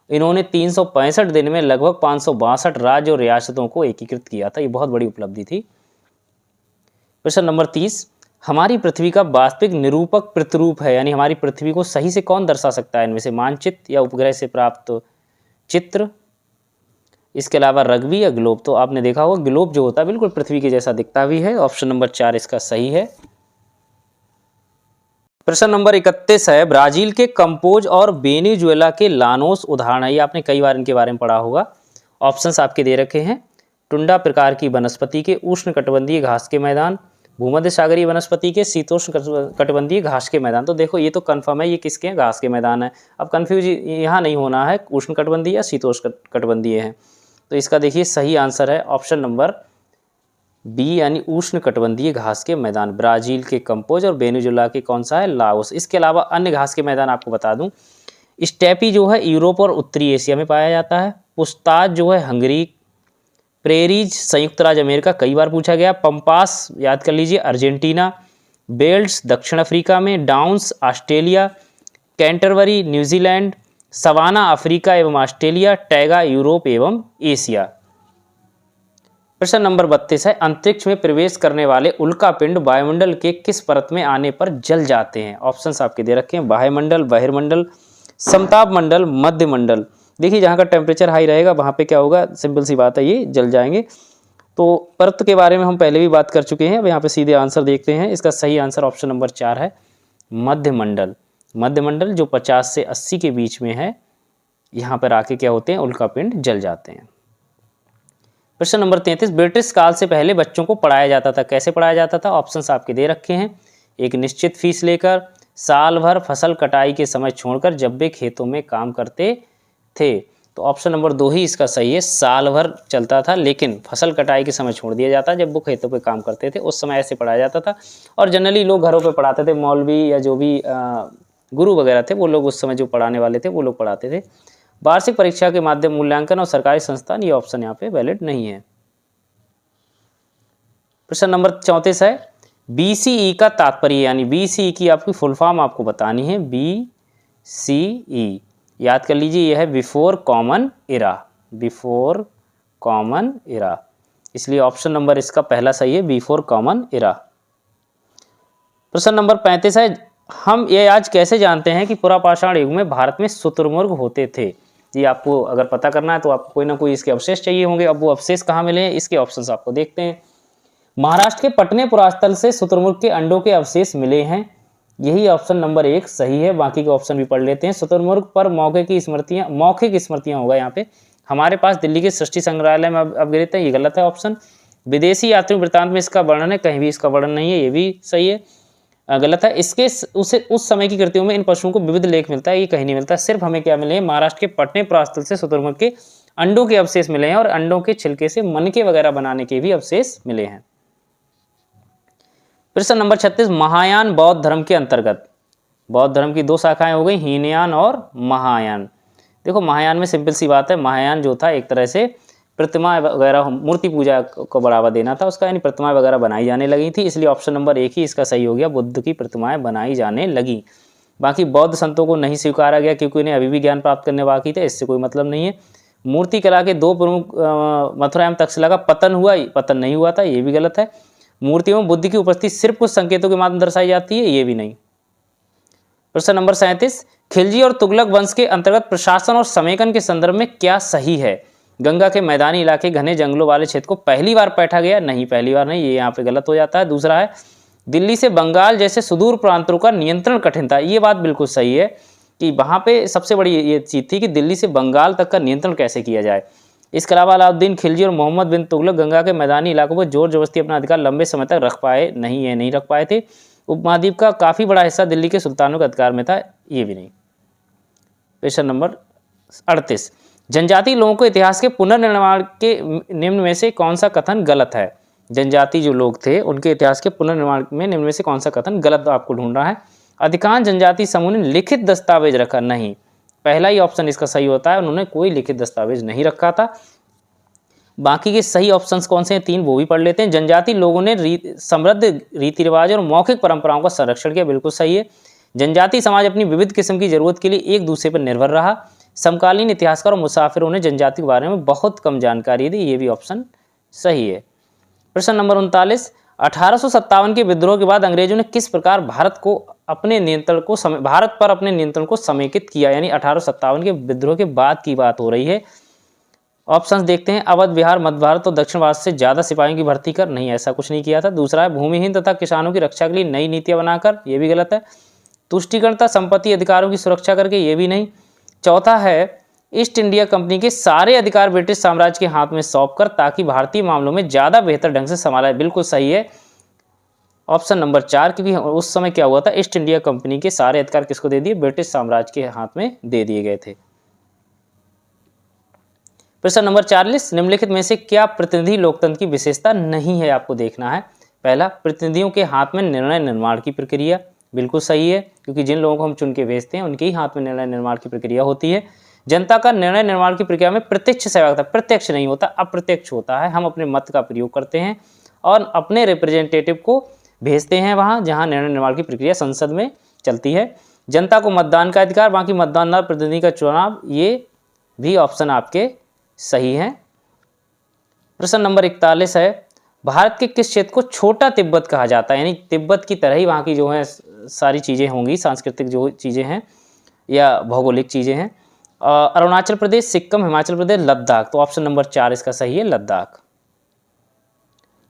इन्होंने 365 दिन में लगभग 562 राज्य और रियासतों को एकीकृत किया था, ये बहुत बड़ी उपलब्धि थी। प्रश्न नंबर 30, हमारी पृथ्वी का वास्तविक निरूपक प्रतिरूप है, यानी हमारी पृथ्वी को सही से कौन दर्शा सकता है। इनमें से मानचित्र या उपग्रह से प्राप्त चित्र, इसके अलावा रग्बी या ग्लोब। तो आपने देखा होगा ग्लोब जो होता है बिल्कुल पृथ्वी के जैसा दिखता भी है, ऑप्शन नंबर 4 इसका सही है। प्रश्न नंबर 31 है, ब्राजील के कंपोज और वेनेजुएला के लानोस उदाहरण है। ये आपने कई बार इनके बारे में पढ़ा होगा। ऑप्शंस आपके दे रखे हैं, टुंडा प्रकार की वनस्पति के उष्ण कटिबंधीय घास के मैदान, भूमध्य सागरीय वनस्पति के शीतोष्ण कटिबंधीय घास के मैदान। तो देखो ये तो कन्फर्म है, ये किसके हैं, घास के मैदान है। अब कन्फ्यूज यहाँ नहीं होना है, उष्ण कटिबंधीय या शीतोष्ण कटिबंधीय है। तो इसका देखिए सही आंसर है ऑप्शन नंबर बी, यानी उष्ण कटिबंधीय घास के मैदान। ब्राजील के कंपोज और वेनेजुएला के कौन सा है, लाओस। इसके अलावा अन्य घास के मैदान आपको बता दूं, स्टेपी जो है यूरोप और उत्तरी एशिया में पाया जाता है, पुस्ताज जो है हंगरी, प्रेरीज संयुक्त राज्य अमेरिका, कई बार पूछा गया, पंपास याद कर लीजिए अर्जेंटीना, बेल्ट्स दक्षिण अफ्रीका में, Downs Australia, Canterbury New Zealand, Savanna Africa एवं ऑस्ट्रेलिया, टैगा यूरोप एवं एशिया। प्रश्न नंबर 32 है, अंतरिक्ष में प्रवेश करने उल्का उल्कापिंड वायुमंडल के किस परत में आने पर जल जाते हैं। ऑप्शंस आपके दे रखे हैं, वायुमंडल, बहिर्मंडल, समताप मंडल, मध्य मंडल। देखिए जहाँ का टेम्परेचर हाई रहेगा वहाँ पे क्या होगा, सिंपल सी बात है, ये जल जाएंगे। तो परत के बारे में हम पहले भी बात कर चुके हैं। अब यहाँ पे सीधे आंसर देखते हैं। इसका सही आंसर ऑप्शन नंबर 4 है, मध्यमंडल। मध्यमंडल जो 50 से 80 के बीच में है, यहाँ पर आके क्या होते हैं, उल्कापिंड जल जाते हैं। प्रश्न नंबर 33, ब्रिटिश काल से पहले बच्चों को पढ़ाया जाता था। कैसे पढ़ाया जाता था? ऑप्शंस आपके दे रखे हैं। एक निश्चित फीस लेकर, साल भर, फसल कटाई के समय छोड़कर, जब वे खेतों में काम करते थे। तो ऑप्शन नंबर 2 ही इसका सही है। साल भर चलता था, लेकिन फसल कटाई के समय छोड़ दिया जाता, जब वो खेतों पे काम करते थे उस समय ऐसे पढ़ाया जाता था। और जनरली लोग घरों पे पढ़ाते थे, मौलवी या जो भी गुरु वगैरह थे वो लोग उस समय जो पढ़ाने वाले थे वो लोग पढ़ाते थे। वार्षिक परीक्षा के माध्यम मूल्यांकन और सरकारी संस्थान, ये ऑप्शन यहाँ पे वैलिड नहीं है। प्रश्न नंबर 34 है, BCE का तात्पर्य, यानी BCE की आपकी फुल फॉर्म आपको बतानी है। BCE याद कर लीजिए, यह है बिफोर कॉमन इरा, बिफोर कॉमन इरा, इसलिए ऑप्शन नंबर इसका पहला सही है, बिफोर कॉमन इरा। प्रश्न नंबर 35 है, हम ये आज कैसे जानते हैं कि पुरापाषाण युग में भारत में शुतुरमुर्ग होते थे? जी आपको अगर पता करना है तो आपको कोई ना कोई इसके अवशेष चाहिए होंगे। अब वो अवशेष कहाँ मिले हैं, इसके ऑप्शंस आपको देखते हैं। महाराष्ट्र के पटने पुरास्थल से शुतुरमुर्ग के अंडों के अवशेष मिले हैं, यही ऑप्शन नंबर 1 सही है। बाकी के ऑप्शन भी पढ़ लेते हैं। शुतुरमुर्ग पर मौखिक स्मृतियां होगा यहाँ पे। हमारे पास दिल्ली के सृष्टि संग्रहालय में अवगृहित है, ये गलत है ऑप्शन। विदेशी यात्री वृत्तांत में इसका वर्णन है, कहीं भी इसका वर्णन नहीं है, ये भी सही है, गलत है। इसके उस समय की कृतियों में इन पशुओं को विविध लेख मिलता है, ये कहीं नहीं मिलता। सिर्फ हमें क्या मिले हैं, महाराष्ट्र के पटने पुरास्थल से शुतुरमुर्ग के अंडों के अवशेष मिले हैं और अंडों के छिलके से मनके वगैरह बनाने के भी अवशेष मिले हैं। प्रश्न नंबर 36, महायान बौद्ध धर्म के अंतर्गत, बौद्ध धर्म की 2 शाखाएं हो गई, हीनयान और महायान। देखो महायान में सिंपल सी बात है, महायान जो था एक तरह से प्रतिमा वगैरह, मूर्ति पूजा को बढ़ावा देना था उसका, यानी प्रतिमाएं वगैरह बनाई जाने लगी थी, इसलिए ऑप्शन नंबर 1 ही इसका सही हो गया, बुद्ध की प्रतिमाएं बनाई जाने लगी। बाकी बौद्ध संतों को नहीं स्वीकारा गया क्योंकि उन्हें अभी भी ज्ञान प्राप्त करने बाकी थे, इससे कोई मतलब नहीं है। मूर्ति कला के 2 प्रमुख मथुरा एवं तक्षशिला का पतन हुआ, पतन नहीं हुआ था, ये भी गलत है। मूर्तियों में बुद्ध की उपस्थिति सिर्फ कुछ संकेतों के माध्यम दर्शाई जाती है, ये भी नहीं। प्रश्न नंबर 37, खिलजी और तुगलक वंश के अंतर्गत प्रशासन और समेकन के संदर्भ में क्या सही है? गंगा के मैदानी इलाके, घने जंगलों वाले क्षेत्र को पहली बार बैठा गया, नहीं पहली बार नहीं, ये यहाँ पे गलत हो जाता है। दूसरा है, दिल्ली से बंगाल जैसे सुदूर प्रांतों का नियंत्रण कठिन था, ये बात बिल्कुल सही है कि वहाँ पे सबसे बड़ी ये चीज़ थी कि दिल्ली से बंगाल तक का नियंत्रण कैसे किया जाए। इसके अलावा अलाउद्दीन खिलजी और मोहम्मद बिन तुगलक गंगा के मैदानी इलाकों पर जोर जबरदस्ती अपना अधिकार लंबे समय तक रख पाए नहीं, ये नहीं रख पाए थे। उपमहाद्वीप का काफ़ी बड़ा हिस्सा दिल्ली के सुल्तानों के अधिकार में था, ये भी नहीं। क्वेश्चन नंबर 38, जनजाति लोगों को इतिहास के पुनर्निर्माण के निम्न में से कौन सा कथन गलत है? जनजाति जो लोग थे उनके इतिहास के पुनर्निर्माण में निम्न में से कौन सा कथन गलत आपको ढूंढना है। अधिकांश जनजाति समूह ने लिखित दस्तावेज रखा, नहीं, पहला ही ऑप्शन इसका सही होता है, उन्होंने कोई लिखित दस्तावेज नहीं रखा था। बाकी के सही ऑप्शंस कौन से हैं 3, वो भी पढ़ लेते हैं। जनजाति लोगों ने समृद्ध रीति रिवाज और मौखिक परंपराओं का संरक्षण किया, बिल्कुल सही है। जनजाति समाज अपनी विविध किस्म की जरूरत के लिए एक दूसरे पर निर्भर रहा। समकालीन इतिहासकार और मुसाफिरों ने जनजाति के बारे में बहुत कम जानकारी दी, ये भी ऑप्शन सही है। प्रश्न नंबर 39, 1857 के विद्रोह के बाद अंग्रेजों ने किस प्रकार भारत पर अपने नियंत्रण को समेकित किया? यानी 1857 के विद्रोह के बाद की बात हो रही है। ऑप्शंस देखते हैं। अवध, बिहार, मध्य भारत और दक्षिण भारत से ज़्यादा सिपाहियों की भर्ती कर, नहीं, ऐसा कुछ नहीं किया था। दूसरा है, भूमिहीन तथा किसानों की रक्षा के लिए नई नीतियां बनाकर, ये भी गलत है। तुष्टिकरण तथा संपत्ति अधिकारों की सुरक्षा करके, ये भी नहीं। चौथा है, ईस्ट इंडिया कंपनी के सारे अधिकार ब्रिटिश साम्राज्य के हाथ में सौंपकर ताकि भारतीय मामलों में ज़्यादा बेहतर ढंग से संभाला, बिल्कुल सही है ऑप्शन नंबर 4, क्योंकि उस समय क्या हुआ था, ईस्ट इंडिया कंपनी के सारे अधिकार किसको दे दिए? ब्रिटिश साम्राज्य के हाथ में दे दिए गए थे। प्रश्न नंबर 40, निम्नलिखित में से क्या प्रतिनिधि लोकतंत्र की विशेषता नहीं है? आपको देखना है। पहला, प्रतिनिधियों के हाथ में निर्णय निर्माण की प्रक्रिया, बिल्कुल सही है, क्योंकि जिन लोगों को हम चुन के भेजते हैं उनके ही हाथ में निर्णय निर्माण की प्रक्रिया होती है। जनता का निर्णय निर्माण की प्रक्रिया में प्रत्यक्ष सहभागिता, प्रत्यक्ष नहीं होता, अप्रत्यक्ष होता है। हम अपने मत का प्रयोग करते हैं और अपने रिप्रेजेंटेटिव को भेजते हैं वहाँ जहाँ निर्णय निर्माण की प्रक्रिया संसद में चलती है। जनता को मतदान का अधिकार, बाकी मतदान प्रतिनिधि का चुनाव, ये भी ऑप्शन आपके सही हैं। प्रश्न नंबर 41 है, भारत के किस क्षेत्र को छोटा तिब्बत कहा जाता है? यानी तिब्बत की तरह ही वहाँ की जो है सारी चीज़ें होंगी, सांस्कृतिक जो चीज़ें हैं या भौगोलिक चीज़ें हैं। अरुणाचल प्रदेश, सिक्किम, हिमाचल प्रदेश, लद्दाख। तो ऑप्शन नंबर 4 इसका सही है, लद्दाख।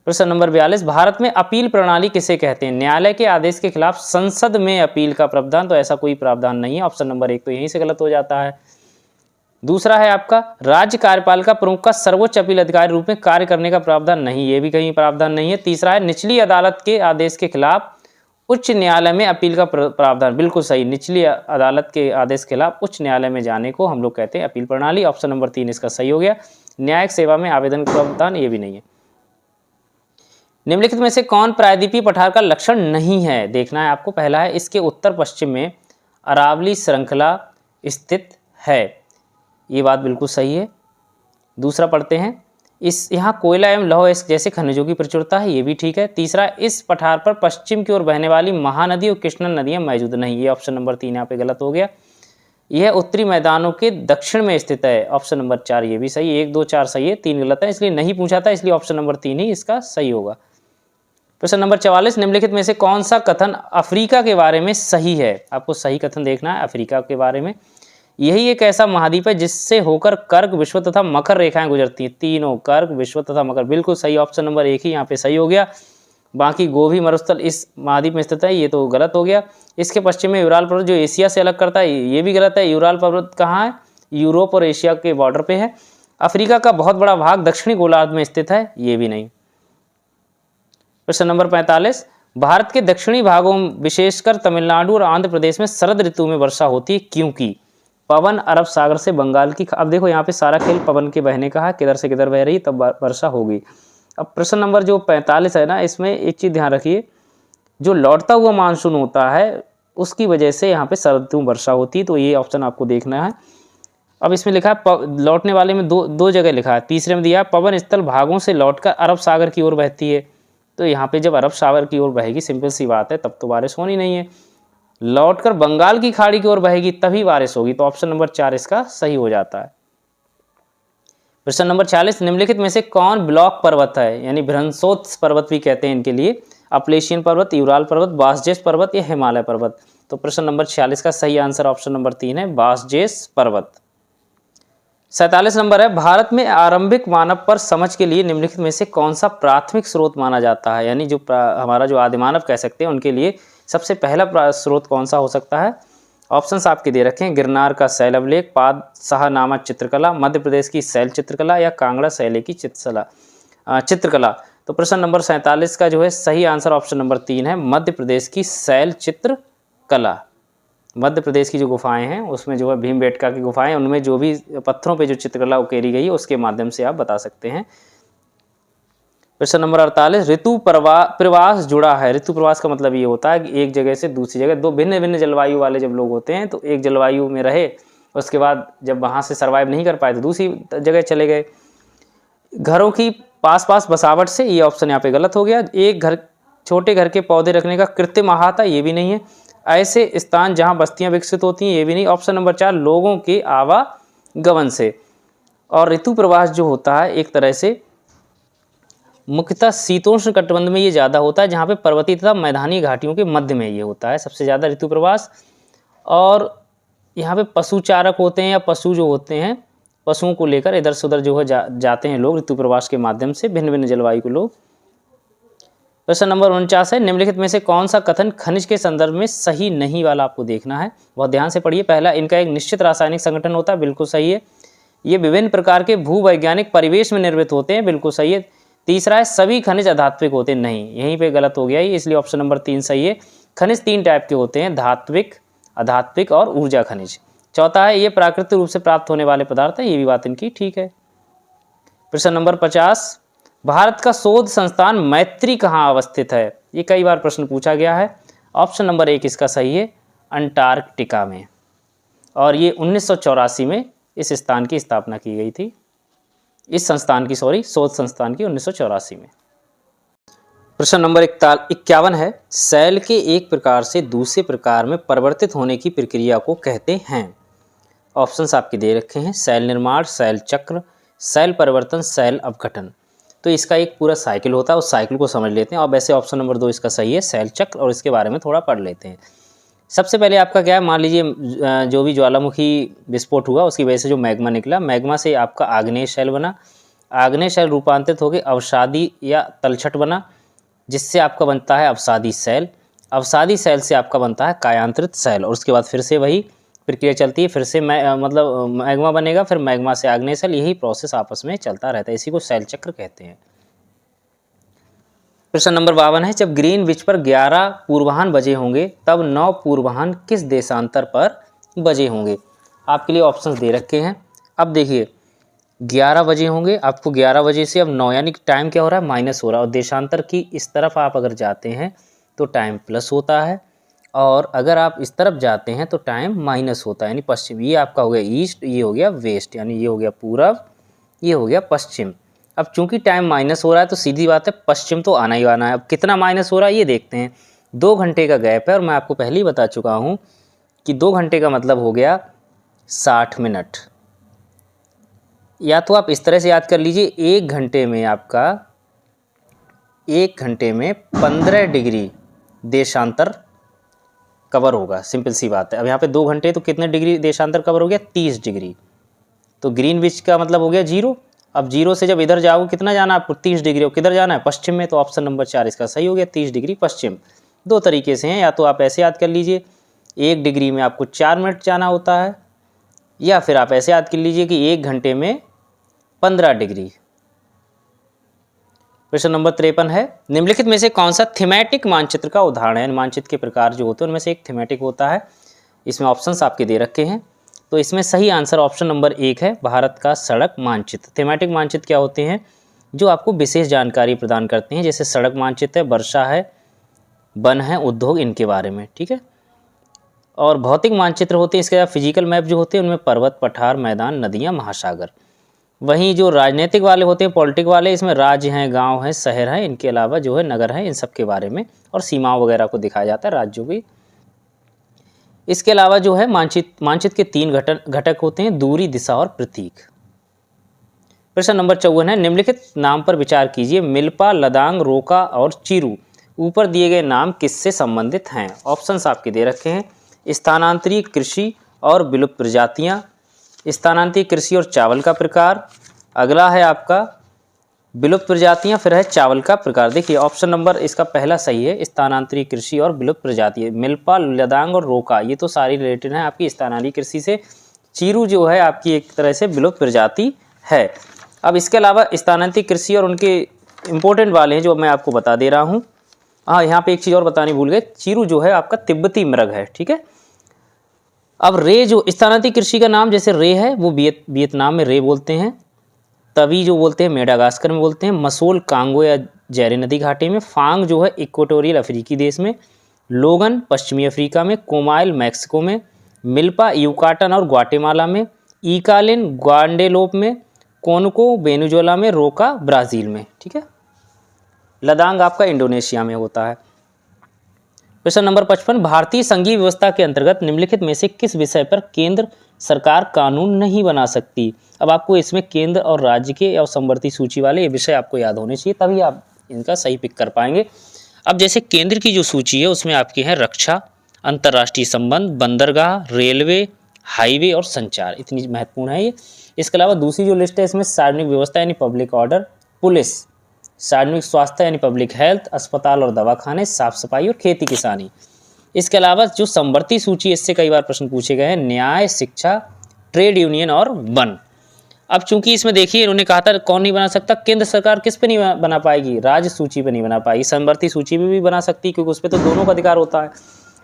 प्रश्न नंबर 42, भारत में अपील प्रणाली किसे कहते हैं? न्यायालय के आदेश के खिलाफ संसद में अपील का प्रावधान, तो ऐसा कोई प्रावधान नहीं है। ऑप्शन नंबर 1 तो यहीं से गलत हो जाता है। दूसरा है आपका, राज्य कार्यपालिका प्रमुख का सर्वोच्च अपील अधिकारी रूप में कार्य करने का प्रावधान, नहीं, ये भी कहीं प्रावधान नहीं है। तीसरा है, निचली अदालत के आदेश के खिलाफ उच्च न्यायालय में अपील का प्रावधान, बिल्कुल सही, निचली अदालत के आदेश के खिलाफ उच्च न्यायालय में जाने को हम लोग कहते हैं अपील प्रणाली। ऑप्शन नंबर 3 इसका सही हो गया। न्यायिक सेवा में आवेदन का प्रावधान, ये भी नहीं है। निम्नलिखित में से कौन प्रायद्वीपीय पठार का लक्षण नहीं है? देखना है आपको। पहला है, इसके उत्तर पश्चिम में अरावली श्रृंखला स्थित है, ये बात बिल्कुल सही है। दूसरा पढ़ते हैं, यहाँ कोयला एवं लौह जैसे खनिजों की प्रचुरता है, ये भी ठीक है। तीसरा, इस पठार पर पश्चिम की ओर बहने वाली महानदी और कृष्णा नदियाँ मौजूद नहीं, ये ऑप्शन नंबर 3 यहाँ पे गलत हो गया। यह उत्तरी मैदानों के दक्षिण में स्थित है, ऑप्शन नंबर 4 ये भी सही। 1 2 4 सही है, 3 गलत है, इसलिए नहीं पूछा था, इसलिए ऑप्शन नंबर 3 ही इसका सही होगा। प्रश्न नंबर 44, निम्नलिखित में से कौन सा कथन अफ्रीका के बारे में सही है? आपको सही कथन देखना है अफ्रीका के बारे में। यही एक ऐसा महाद्वीप है जिससे होकर कर्क, विश्व तथा मकर रेखाएं गुजरती हैं, तीनों, कर्क, विश्व तथा मकर, बिल्कुल सही। ऑप्शन नंबर 1 ही यहाँ पे सही हो गया। बाकी गोभी मरुस्थल इस महाद्वीप में स्थित है, ये तो गलत हो गया। इसके पश्चिम में यूराल पर्वत जो एशिया से अलग करता है, ये भी गलत है। यूराल पर्वत कहाँ है? यूरोप और एशिया के बॉर्डर पे है। अफ्रीका का बहुत बड़ा भाग दक्षिणी गोलार्ध में स्थित है, ये भी नहीं। प्रश्न नंबर 45, भारत के दक्षिणी भागों विशेषकर तमिलनाडु और आंध्र प्रदेश में शरद ऋतु में वर्षा होती है, क्योंकि पवन अरब सागर से बंगाल की, अब देखो यहाँ पे सारा खेल पवन के बहने का है, किधर से किधर बह रही तब वर्षा होगी। अब प्रश्न नंबर जो 45 है ना, इसमें एक चीज़ ध्यान रखिए, जो लौटता हुआ मानसून होता है उसकी वजह से यहाँ पे शरद ऋतु वर्षा होती है, तो ये ऑप्शन आपको देखना है। अब इसमें लिखा है लौटने वाले में दो जगह लिखा है। तीसरे में दिया है पवन स्थल भागों से लौटकर अरब सागर की ओर बहती है, तो यहाँ पे जब अरब सागर की ओर बहेगी, सिंपल सी बात है, तब तो बारिश होनी नहीं है। लौटकर बंगाल की खाड़ी की ओर बहेगी तभी बारिश होगी, तो ऑप्शन नंबर 4 इसका सही हो जाता है। प्रश्न नंबर 46, निम्नलिखित में से कौन ब्लॉक पर्वत है? यानी भ्रंशोत्स पर्वत भी कहते हैं इनके लिए। अपलेशियन पर्वत, यूराल पर्वत, बासजेस पर्वत या हिमालय पर्वत? तो प्रश्न नंबर 46 का सही आंसर ऑप्शन नंबर 3 है, बासजेस पर्वत। 47 नंबर है, भारत में आरंभिक मानव पर समझ के लिए निम्नलिखित में से कौन सा प्राथमिक स्रोत माना जाता है? यानी जो हमारा जो आदिमानव कह सकते हैं उनके लिए सबसे पहला स्रोत कौन सा हो सकता है? ऑप्शंस आपके दे रखे हैं, गिरनार का शैल अभिलेख, पाद शाहनामा चित्रकला, मध्य प्रदेश की शैल चित्रकला या कांगड़ा शैले की चित्रकला। तो प्रश्न नंबर 47 का जो है सही आंसर ऑप्शन नंबर 3 है, मध्य प्रदेश की शैल चित्रकला। मध्य प्रदेश की जो गुफाएं हैं उसमें जो है भीमबेटका की गुफाएं, उनमें जो भी पत्थरों पे जो चित्रकला उकेरी गई है उसके माध्यम से आप बता सकते हैं। प्रश्न नंबर 48, ऋतु प्रवास जुड़ा है। ऋतु प्रवास का मतलब ये होता है कि एक जगह से दूसरी जगह, दो भिन्न भिन्न जलवायु वाले जब लोग होते हैं तो एक जलवायु में रहे, उसके बाद जब वहाँ से सर्वाइव नहीं कर पाए तो दूसरी जगह चले गए। घरों की पास पास बसावट से, ये ऑप्शन यहाँ पे गलत हो गया। एक घर, छोटे घर के पौधे रखने का कृत्रिम अहाता, ये भी नहीं है। ऐसे स्थान जहाँ बस्तियाँ विकसित होती हैं, ये भी नहीं। ऑप्शन नंबर 4, लोगों के आवागमन से। और ऋतु प्रवास जो होता है एक तरह से मुख्यतः शीतोष्ण कटिबंध में ये ज़्यादा होता है, जहाँ पे पर्वतीय तथा मैदानी घाटियों के मध्य में ये होता है सबसे ज़्यादा ऋतु प्रवास। और यहाँ पे पशु चारक होते हैं या पशु जो होते हैं, पशुओं को लेकर इधर से उधर जो है जाते हैं लोग ऋतु प्रवास के माध्यम से, भिन्न भिन्न जलवायु के लोग। प्रश्न नंबर 49 है, निम्नलिखित में से कौन सा कथन खनिज के संदर्भ में सही नहीं वाला आपको देखना है, बहुत ध्यान से पढ़िए। पहला, इनका एक निश्चित रासायनिक संगठन होता है, बिल्कुल सही है। ये विभिन्न प्रकार के भूवैज्ञानिक परिवेश में निर्मित होते हैं, बिल्कुल सही है। तीसरा है, सभी खनिज अधात्विक होते हैं, नहीं, यहीं पे गलत हो गया ही, इसलिए ऑप्शन नंबर 3 सही है। खनिज 3 टाइप के होते हैं, धात्विक, अधात्विक और ऊर्जा खनिज। चौथा है, ये प्राकृतिक रूप से प्राप्त होने वाले पदार्थ है, ये भी बात इनकी ठीक है। प्रश्न नंबर 50, भारत का शोध संस्थान मैत्री कहाँ अवस्थित है? ये कई बार प्रश्न पूछा गया है। ऑप्शन नंबर 1 इसका सही है, अंटार्कटिका में। और ये 1984 में इस स्थान की स्थापना की गई थी, इस संस्थान की, शोध संस्थान की 1984 में। प्रश्न नंबर 51 है, सेल के एक प्रकार से दूसरे प्रकार में परिवर्तित होने की प्रक्रिया को कहते हैं। ऑप्शंस आपके दे रखे हैं, सेल निर्माण, सेल चक्र, सेल परिवर्तन, सेल अपघटन। तो इसका एक पूरा साइकिल होता है, उस साइकिल को समझ लेते हैं। और वैसे ऑप्शन नंबर 2 इसका सही है, सेल चक्र, और इसके बारे में थोड़ा पढ़ लेते हैं। सबसे पहले आपका क्या है, मान लीजिए जो भी ज्वालामुखी विस्फोट हुआ उसकी वजह से जो मैग्मा निकला, मैग्मा से आपका आग्नेय शैल बना। आग्नेय शैल रूपांतरित होकर अवसादी या तलछट बना, जिससे आपका बनता है अवसादी शैल। अवसादी शैल से आपका बनता है कायांतरित शैल, और उसके बाद फिर से वही प्रक्रिया चलती है, फिर से मतलब मैग्मा बनेगा, फिर मैग्मा से आग्नेय शैल, यही प्रोसेस आपस में चलता रहता है, इसी को शैल चक्र कहते हैं। प्रश्न नंबर 52 है, जब ग्रीनविच पर 11 पूर्वाह्न बजे होंगे तब 9 पूर्वाह्न किस देशांतर पर बजे होंगे। आपके लिए ऑप्शंस दे रखे हैं। अब देखिए 11 बजे होंगे, आपको 11 बजे से अब 9 यानी कि टाइम क्या हो रहा है, माइनस हो रहा है, और देशांतर की इस तरफ आप अगर जाते हैं तो टाइम प्लस होता है, और अगर आप इस तरफ जाते हैं तो टाइम माइनस होता है, यानी पश्चिम। ये आपका हो गया ईस्ट, ये हो गया वेस्ट, यानी ये हो गया पूरब, ये हो गया पश्चिम। अब चूंकि टाइम माइनस हो रहा है तो सीधी बात है पश्चिम तो आना ही आना है। अब कितना माइनस हो रहा है ये देखते हैं। 2 घंटे का गैप है, और मैं आपको पहले ही बता चुका हूँ कि 2 घंटे का मतलब हो गया 60 मिनट। या तो आप इस तरह से याद कर लीजिए, 1 घंटे में आपका 1 घंटे में 15 डिग्री देशांतर कवर होगा, सिंपल सी बात है। अब यहाँ पे 2 घंटे तो कितने डिग्री देशांतर कवर हो गया, 30 डिग्री। तो ग्रीनविच का मतलब हो गया 0। अब 0 से जब इधर जाओगे कितना जाना है आपको, 30 डिग्री, और किधर जाना है, पश्चिम में। तो ऑप्शन नंबर 4 इसका सही हो गया, 30 डिग्री पश्चिम। 2 तरीके से हैं, या तो आप ऐसे याद कर लीजिए 1 डिग्री में आपको 4 मिनट जाना होता है, या फिर आप ऐसे याद कर लीजिए कि 1 घंटे में 15 डिग्री। प्रश्न नंबर 53 है, निम्नलिखित में से कौन सा थीमेटिक मानचित्र का उदाहरण है। मानचित्र के प्रकार जो होते हैं उनमें से एक थीमेटिक होता है। इसमें ऑप्शंस आपके दे रखे हैं, तो इसमें सही आंसर ऑप्शन नंबर 1 है, भारत का सड़क मानचित्र। थीमेटिक मानचित्र क्या होते हैं, जो आपको विशेष जानकारी प्रदान करते हैं, जैसे सड़क मानचित्र है, वर्षा है, वन है, उद्योग, इनके बारे में, ठीक है। और भौतिक मानचित्र होते हैं, इसके अलावा फिजिकल मैप जो होते हैं उनमें पर्वत, पठार, मैदान, नदियाँ, महासागर। वहीं जो राजनीतिक वाले होते हैं, पॉलिटिक वाले, इसमें राज्य हैं, गांव हैं, शहर हैं, इनके अलावा जो है नगर हैं, इन सब के बारे में, और सीमाओं वगैरह को दिखाया जाता है राज्यों की। इसके अलावा जो है मानचित्र के 3 घटक होते हैं, दूरी, दिशा और प्रतीक। प्रश्न नंबर 54 है, निम्नलिखित नाम पर विचार कीजिए, मिल्पा, लदांग, रोका और चीरू ऊपर दिए गए नाम किससे संबंधित हैं। ऑप्शंस आपके दे रखे हैं, स्थानांतरित कृषि और विलुप्त प्रजातियां, स्थानांतरित कृषि और चावल का प्रकार, अगला है आपका विलुप्त प्रजातियां, फिर है चावल का प्रकार। देखिए ऑप्शन नंबर इसका पहला सही है, स्थानांतरित कृषि और विलुप्त प्रजाति। मिल्पा, लदांग और रोका ये तो सारी रिलेटेड हैं आपकी स्थानांतरित कृषि से। चीरू जो है आपकी एक तरह से विलुप्त प्रजाति है। अब इसके अलावा स्थानांतरित कृषि और उनके इंपॉर्टेंट वाले हैं जो मैं आपको बता दे रहा हूँ। हाँ, यहाँ पे एक चीज़ और बतानी भूल गए, चीरू जो है आपका तिब्बती मृग है, ठीक है। अब रे जो स्थानांतरित कृषि का नाम जैसे रे है वो वियतनाम में रे बोलते हैं, तवी जो बोलते हैं मेडागास्कर में बोलते हैं, मसोल कांगो या जैरे नदी घाटी में, फांग जो है इक्वेटोरियल अफ्रीकी देश में, लोगन पश्चिमी अफ्रीका में, कोमाइल मैक्सिको में, मिल्पा यूकाटन और ग्वाटेमाला में, ईकालिन ग्वांडेलोप में, कोनको वेनेजुएला में, रोका ब्राज़ील में, ठीक है। लदांग आपका इंडोनेशिया में होता है। प्रश्न नंबर 55, भारतीय संघीय व्यवस्था के अंतर्गत निम्नलिखित में से किस विषय पर केंद्र सरकार कानून नहीं बना सकती। अब आपको इसमें केंद्र और राज्य के और समवर्ती सूची वाले ये विषय आपको याद होने चाहिए, तभी आप इनका सही पिक कर पाएंगे। अब जैसे केंद्र की जो सूची है उसमें आपके हैं रक्षा, अंतर्राष्ट्रीय संबंध, बंदरगाह, रेलवे, हाईवे और संचार, इतनी महत्वपूर्ण है ये। इसके अलावा दूसरी जो लिस्ट है इसमें सार्वजनिक व्यवस्था यानी पब्लिक ऑर्डर, पुलिस, सार्वजनिक स्वास्थ्य यानी पब्लिक हेल्थ, अस्पताल और दवाखाने, साफ सफाई और खेती किसानी। इसके अलावा जो समवर्ती सूची, इससे कई बार प्रश्न पूछे गए हैं, न्याय, शिक्षा, ट्रेड यूनियन और वन। अब चूंकि इसमें देखिए इन्होंने कहा था कौन नहीं बना सकता, केंद्र सरकार किस पे नहीं बना पाएगी, राज्य सूची पे नहीं बना पाएगी, समवर्ती सूची में भी बना सकती है क्योंकि उस पर तो दोनों का अधिकार होता है।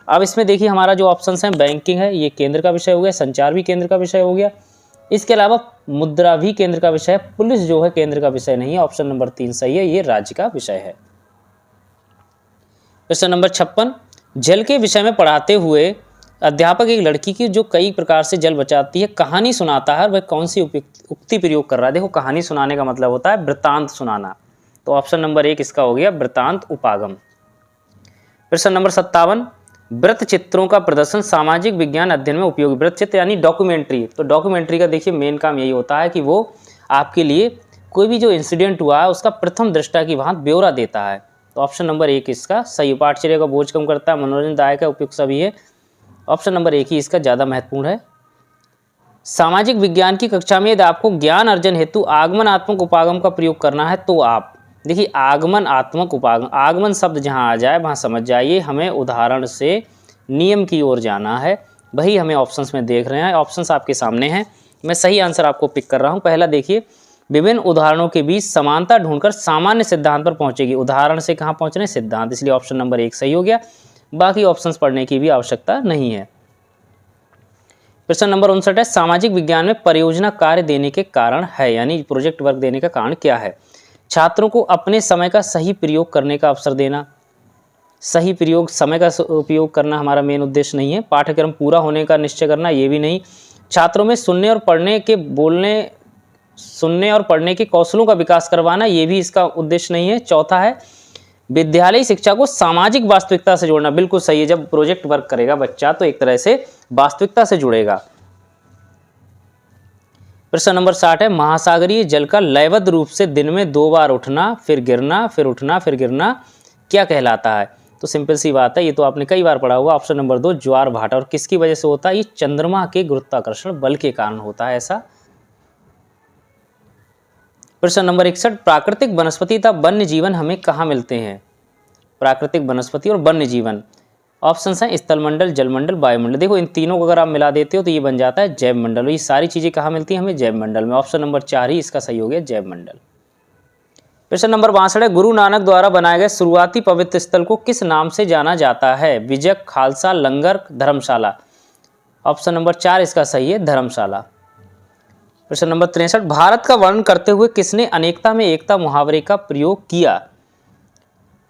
अब इसमें देखिए हमारा जो ऑप्शन है, बैंकिंग है ये केंद्र का विषय हो गया, संचार भी केंद्र का विषय हो गया, इसके अलावा मुद्रा भी केंद्र का विषय है, पुलिस जो है केंद्र का विषय नहीं है, ऑप्शन नंबर 3 सही है, ये राज्य का विषय है। प्रश्न नंबर 56, जल के विषय में पढ़ाते हुए अध्यापक एक लड़की की जो कई प्रकार से जल बचाती है कहानी सुनाता है, वह कौन सी उक्ति प्रयोग कर रहा है। देखो कहानी सुनाने का मतलब होता है वृत्तांत सुनाना, तो ऑप्शन नंबर 1 इसका हो गया वृत्तांत उपागम। प्रश्न नंबर 57, वृत्त चित्रों का प्रदर्शन सामाजिक विज्ञान अध्ययन में उपयोगी। वृत्त चित्र यानी डॉक्यूमेंट्री, तो डॉक्यूमेंट्री का देखिए मेन काम यही होता है कि वो आपके लिए कोई भी जो इंसिडेंट हुआ है उसका प्रथम दृष्टा की भांति ब्यौरा देता है, तो ऑप्शन नंबर 1 इसका सही। पाठचर्या का बोझ कम करता है, मनोरंजनदायक है, उपयुक्त सभी है, ऑप्शन नंबर 1 ही इसका ज़्यादा महत्वपूर्ण है, सामाजिक विज्ञान की कक्षा में यदि आपको ज्ञान अर्जन हेतु आगमनात्मक उपागम का प्रयोग करना है तो आप देखिए आगमनात्मक उपागम, आगमन शब्द जहाँ आ जाए वहाँ समझ जाइए हमें उदाहरण से नियम की ओर जाना है। वही हमें ऑप्शंस में देख रहे हैं, ऑप्शंस आपके सामने हैं, मैं सही आंसर आपको पिक कर रहा हूँ। पहला देखिए, विभिन्न उदाहरणों के बीच समानता ढूंढकर सामान्य सिद्धांत पर पहुंचेगी। उदाहरण से कहाँ पहुंच रहे हैं? सिद्धांत, इसलिए ऑप्शन नंबर 1 सही हो गया। बाकी ऑप्शंस पढ़ने की भी आवश्यकता नहीं है। प्रश्न नंबर 59 है, सामाजिक विज्ञान में परियोजना कार्य देने के कारण है, यानी प्रोजेक्ट वर्क देने का कारण क्या है? छात्रों को अपने समय का सही प्रयोग करने का अवसर देना। सही प्रयोग, समय का उपयोग करना हमारा मेन उद्देश्य नहीं है। पाठ्यक्रम पूरा होने का निश्चय करना, ये भी नहीं। छात्रों में सुनने और पढ़ने के कौशलों का विकास करवाना, ये भी इसका उद्देश्य नहीं है। चौथा है, विद्यालयी शिक्षा को सामाजिक वास्तविकता से जोड़ना। बिल्कुल सही है, जब प्रोजेक्ट वर्क करेगा बच्चा तो एक तरह से वास्तविकता से जुड़ेगा। प्रश्न नंबर 60 है, महासागरीय जल का लयबद्ध रूप से दिन में 2 बार उठना फिर गिरना फिर उठना फिर गिरना क्या कहलाता है? तो सिंपल सी बात है, ये तो आपने कई बार पढ़ा हुआ। ऑप्शन नंबर 2 ज्वार भाटा। और किसकी वजह से होता है? ये चंद्रमा के गुरुत्वाकर्षण बल के कारण होता है ऐसा। प्रश्न नंबर 61, प्राकृतिक वनस्पति तथा वन्य जीवन हमें कहाँ मिलते हैं? प्राकृतिक वनस्पति और वन्य जीवन, ऑप्शन हैं स्थलमंडल, जलमंडल, वायुमंडल। देखो इन तीनों को अगर आप मिला देते हो तो ये बन जाता है जैव मंडल। ये सारी चीजें कहाँ मिलती हैं? हमें जैव मंडल में। ऑप्शन नंबर 4 ही इसका सही हो गया, जैव मंडल। प्रश्न नंबर 62 है, गुरु नानक द्वारा बनाए गए शुरुआती पवित्र स्थल को किस नाम से जाना जाता है? विजक, खालसा, लंगर, धर्मशाला। ऑप्शन नंबर 4 इसका सही है, धर्मशाला। प्रश्न नंबर 63, भारत का वर्णन करते हुए किसने अनेकता में एकता मुहावरे का प्रयोग किया?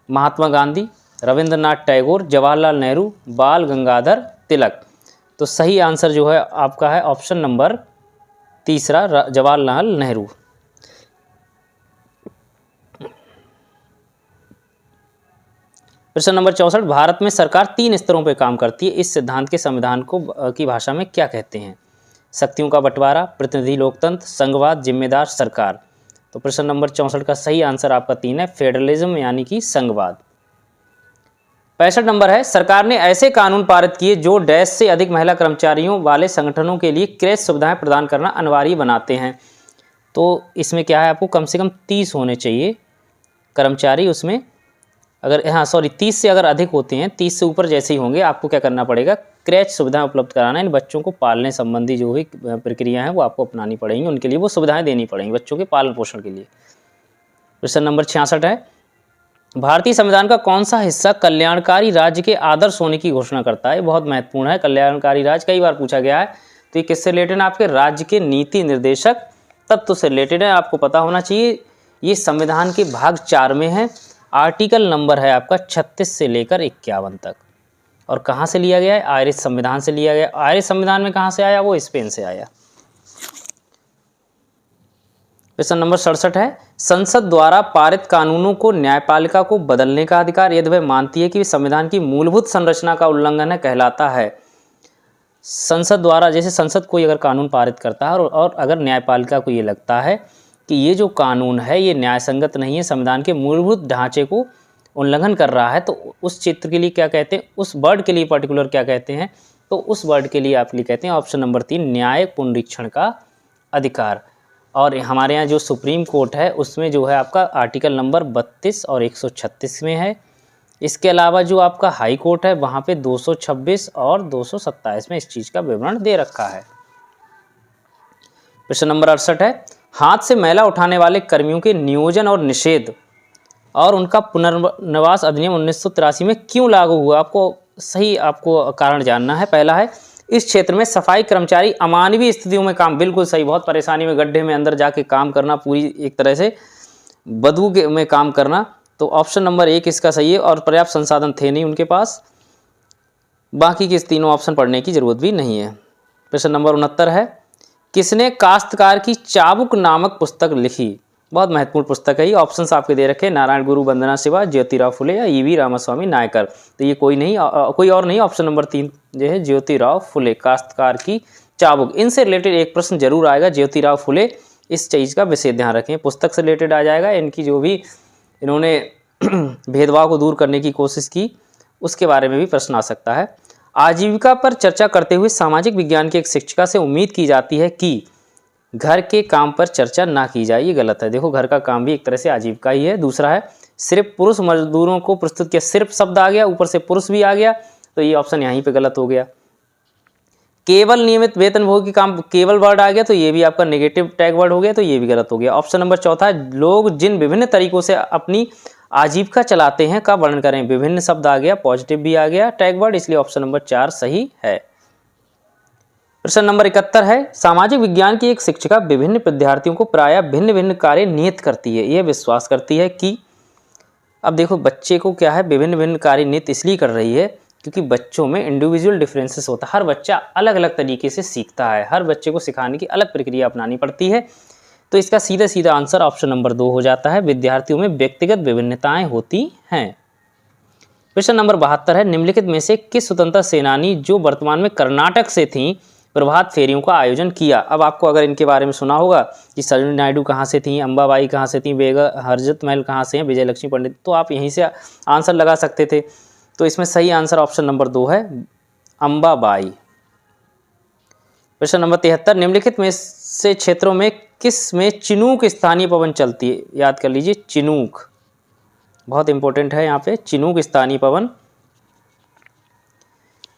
महात्मा गांधी, रविंद्रनाथ टैगोर, जवाहरलाल नेहरू, बाल गंगाधर तिलक। तो सही आंसर जो है आपका है ऑप्शन नंबर 3 जवाहरलाल नेहरू। प्रश्न नंबर 64, भारत में सरकार 3 स्तरों पर काम करती है, इस सिद्धांत के संविधान को की भाषा में क्या कहते हैं? शक्तियों का बंटवारा, प्रतिनिधि लोकतंत्र, संघवाद, जिम्मेदार सरकार। तो प्रश्न नंबर 64 का सही आंसर आपका 3 है, फेडरलिज्म यानी कि संघवाद। 65 नंबर है, सरकार ने ऐसे कानून पारित किए जो डैश से अधिक महिला कर्मचारियों वाले संगठनों के लिए क्रैश सुविधाएं प्रदान करना अनिवार्य बनाते हैं। तो इसमें क्या है, आपको कम से कम 30 होने चाहिए कर्मचारी उसमें। अगर 30 से अगर अधिक होते हैं, 30 से ऊपर जैसे ही होंगे आपको क्या करना पड़ेगा? क्रैच सुविधाएं उपलब्ध कराना। इन बच्चों को पालने संबंधी जो भी प्रक्रिया है वो आपको अपनानी पड़ेंगी, उनके लिए वो सुविधाएं देनी पड़ेंगी बच्चों के पालन पोषण के लिए। प्रश्न नंबर 66 है, भारतीय संविधान का कौन सा हिस्सा कल्याणकारी राज्य के आदर्श होने की घोषणा करता है? बहुत महत्वपूर्ण है, कल्याणकारी राज्य कई बार पूछा गया है। तो ये किससे रिलेटेड है? आपके राज्य के नीति निर्देशक तत्व से रिलेटेड है, आपको पता होना चाहिए। ये संविधान के भाग 4 में है, आर्टिकल नंबर है आपका 36 से लेकर 51 तक। और कहाँ से लिया गया है? आयरिश संविधान से लिया गया। आयरिश संविधान में कहाँ से आया? वो स्पेन से आया। प्रश्न नंबर 67 है, संसद द्वारा पारित कानूनों को न्यायपालिका को बदलने का अधिकार यदि वह मानती है कि संविधान की मूलभूत संरचना का उल्लंघन है कहलाता है। संसद द्वारा, जैसे संसद कोई अगर कानून पारित करता है और अगर न्यायपालिका को ये लगता है कि ये जो कानून है ये न्यायसंगत नहीं है, संविधान के मूलभूत ढांचे को उल्लंघन कर रहा है, तो उस क्षेत्र के लिए क्या कहते हैं? उस वर्ड के लिए पर्टिकुलर क्या कहते हैं? तो उस वर्ड के लिए आप कहते हैं ऑप्शन नंबर 3 न्याय पुनरीक्षण का अधिकार। और हमारे यहाँ जो सुप्रीम कोर्ट है उसमें जो है आपका आर्टिकल नंबर 32 और 136 में है। इसके अलावा जो आपका हाई कोर्ट है वहाँ पे 226 और 227 में इस चीज़ का विवरण दे रखा है। प्रश्न नंबर 68 है, हाथ से मैला उठाने वाले कर्मियों के नियोजन और निषेध और उनका पुनर्वास अधिनियम 1983 में क्यों लागू हुआ? आपको कारण जानना है। पहला है, इस क्षेत्र में सफाई कर्मचारी अमानवीय स्थितियों में काम, बिल्कुल सही, बहुत परेशानी में गड्ढे में अंदर जाके काम करना, पूरी एक तरह से बदबू में काम करना। तो ऑप्शन नंबर 1 इसका सही है। और पर्याप्त संसाधन थे नहीं उनके पास। बाकी के तीनों ऑप्शन पढ़ने की जरूरत भी नहीं है। प्रश्न नंबर 69 है, किसने काश्तकार की चाबुक नामक पुस्तक लिखी? बहुत महत्वपूर्ण पुस्तक है ये। ऑप्शंस आपके दे रखे हैं, नारायण गुरु, वंदना शिवा, ज्योतिराव फुले या ईवी रामास्वामी नायकर। तो ये कोई और नहीं, ऑप्शन नंबर 3 जो है ज्योतिराव फुले, काश्तकार की चाबुक। इनसे रिलेटेड एक प्रश्न जरूर आएगा, ज्योतिराव फुले, इस चीज़ का विशेष ध्यान रखें। पुस्तक से रिलेटेड आ जाएगा, इनकी जो भी इन्होंने भेदभाव को दूर करने की कोशिश की उसके बारे में भी प्रश्न आ सकता है। आजीविका पर चर्चा करते हुए सामाजिक विज्ञान की एक शिक्षिका से उम्मीद की जाती है कि घर के काम पर चर्चा ना की जाए। ये गलत है। देखो, घर का काम भी एक तरह से आजीविका ही है। दूसरा है, सिर्फ पुरुष मजदूरों को प्रस्तुत किया, सिर्फ शब्द आ गया, ऊपर से पुरुष भी आ गया, तो ये ऑप्शन यहीं पे गलत हो गया। केवल नियमित वेतनभोगी काम, केवल वर्ड आ गया तो ये भी आपका नेगेटिव टैग वर्ड हो गया, तो ये भी गलत हो गया। ऑप्शन नंबर चौथा, लोग जिन विभिन्न तरीकों से अपनी आजीविका चलाते हैं का वर्णन करें। विभिन्न शब्द आ गया, पॉजिटिव भी आ गया टैग वर्ड, इसलिए ऑप्शन नंबर 4 सही है। प्रश्न नंबर 71 है, सामाजिक विज्ञान की एक शिक्षिका विभिन्न विद्यार्थियों को प्रायः भिन्न भिन्न कार्य नियत करती है। यह विश्वास करती है कि, अब देखो बच्चे को क्या है, विभिन्न भिन्न कार्य नियत इसलिए कर रही है क्योंकि बच्चों में इंडिविजुअल डिफरेंसेस होता है। हर बच्चा अलग अलग तरीके से सीखता है, हर बच्चे को सिखाने की अलग प्रक्रिया अपनानी पड़ती है। तो इसका सीधा सीधा आंसर ऑप्शन नंबर 2 हो जाता है, विद्यार्थियों में व्यक्तिगत विभिन्नताएं होती हैं। प्रश्न नंबर 72 है, निम्नलिखित में से किस स्वतंत्रता सेनानी जो वर्तमान में कर्नाटक से थीं प्रभात फेरियों का आयोजन किया। अब आपको अगर इनके बारे में सुना होगा कि सरोजिनी नायडू कहाँ से थी, अंबाबाई कहाँ से थी, बेगम हरजत महल कहाँ से हैं, विजय लक्ष्मी पंडित, तो आप यहीं से आंसर लगा सकते थे। तो इसमें सही आंसर ऑप्शन नंबर 2 है, अंबाबाई। प्रश्न नंबर 73, निम्नलिखित में से क्षेत्रों में किस में चिनूक स्थानीय पवन चलती है। याद कर लीजिए, चिनूक बहुत इंपॉर्टेंट है यहाँ पे, चिनूक स्थानीय पवन।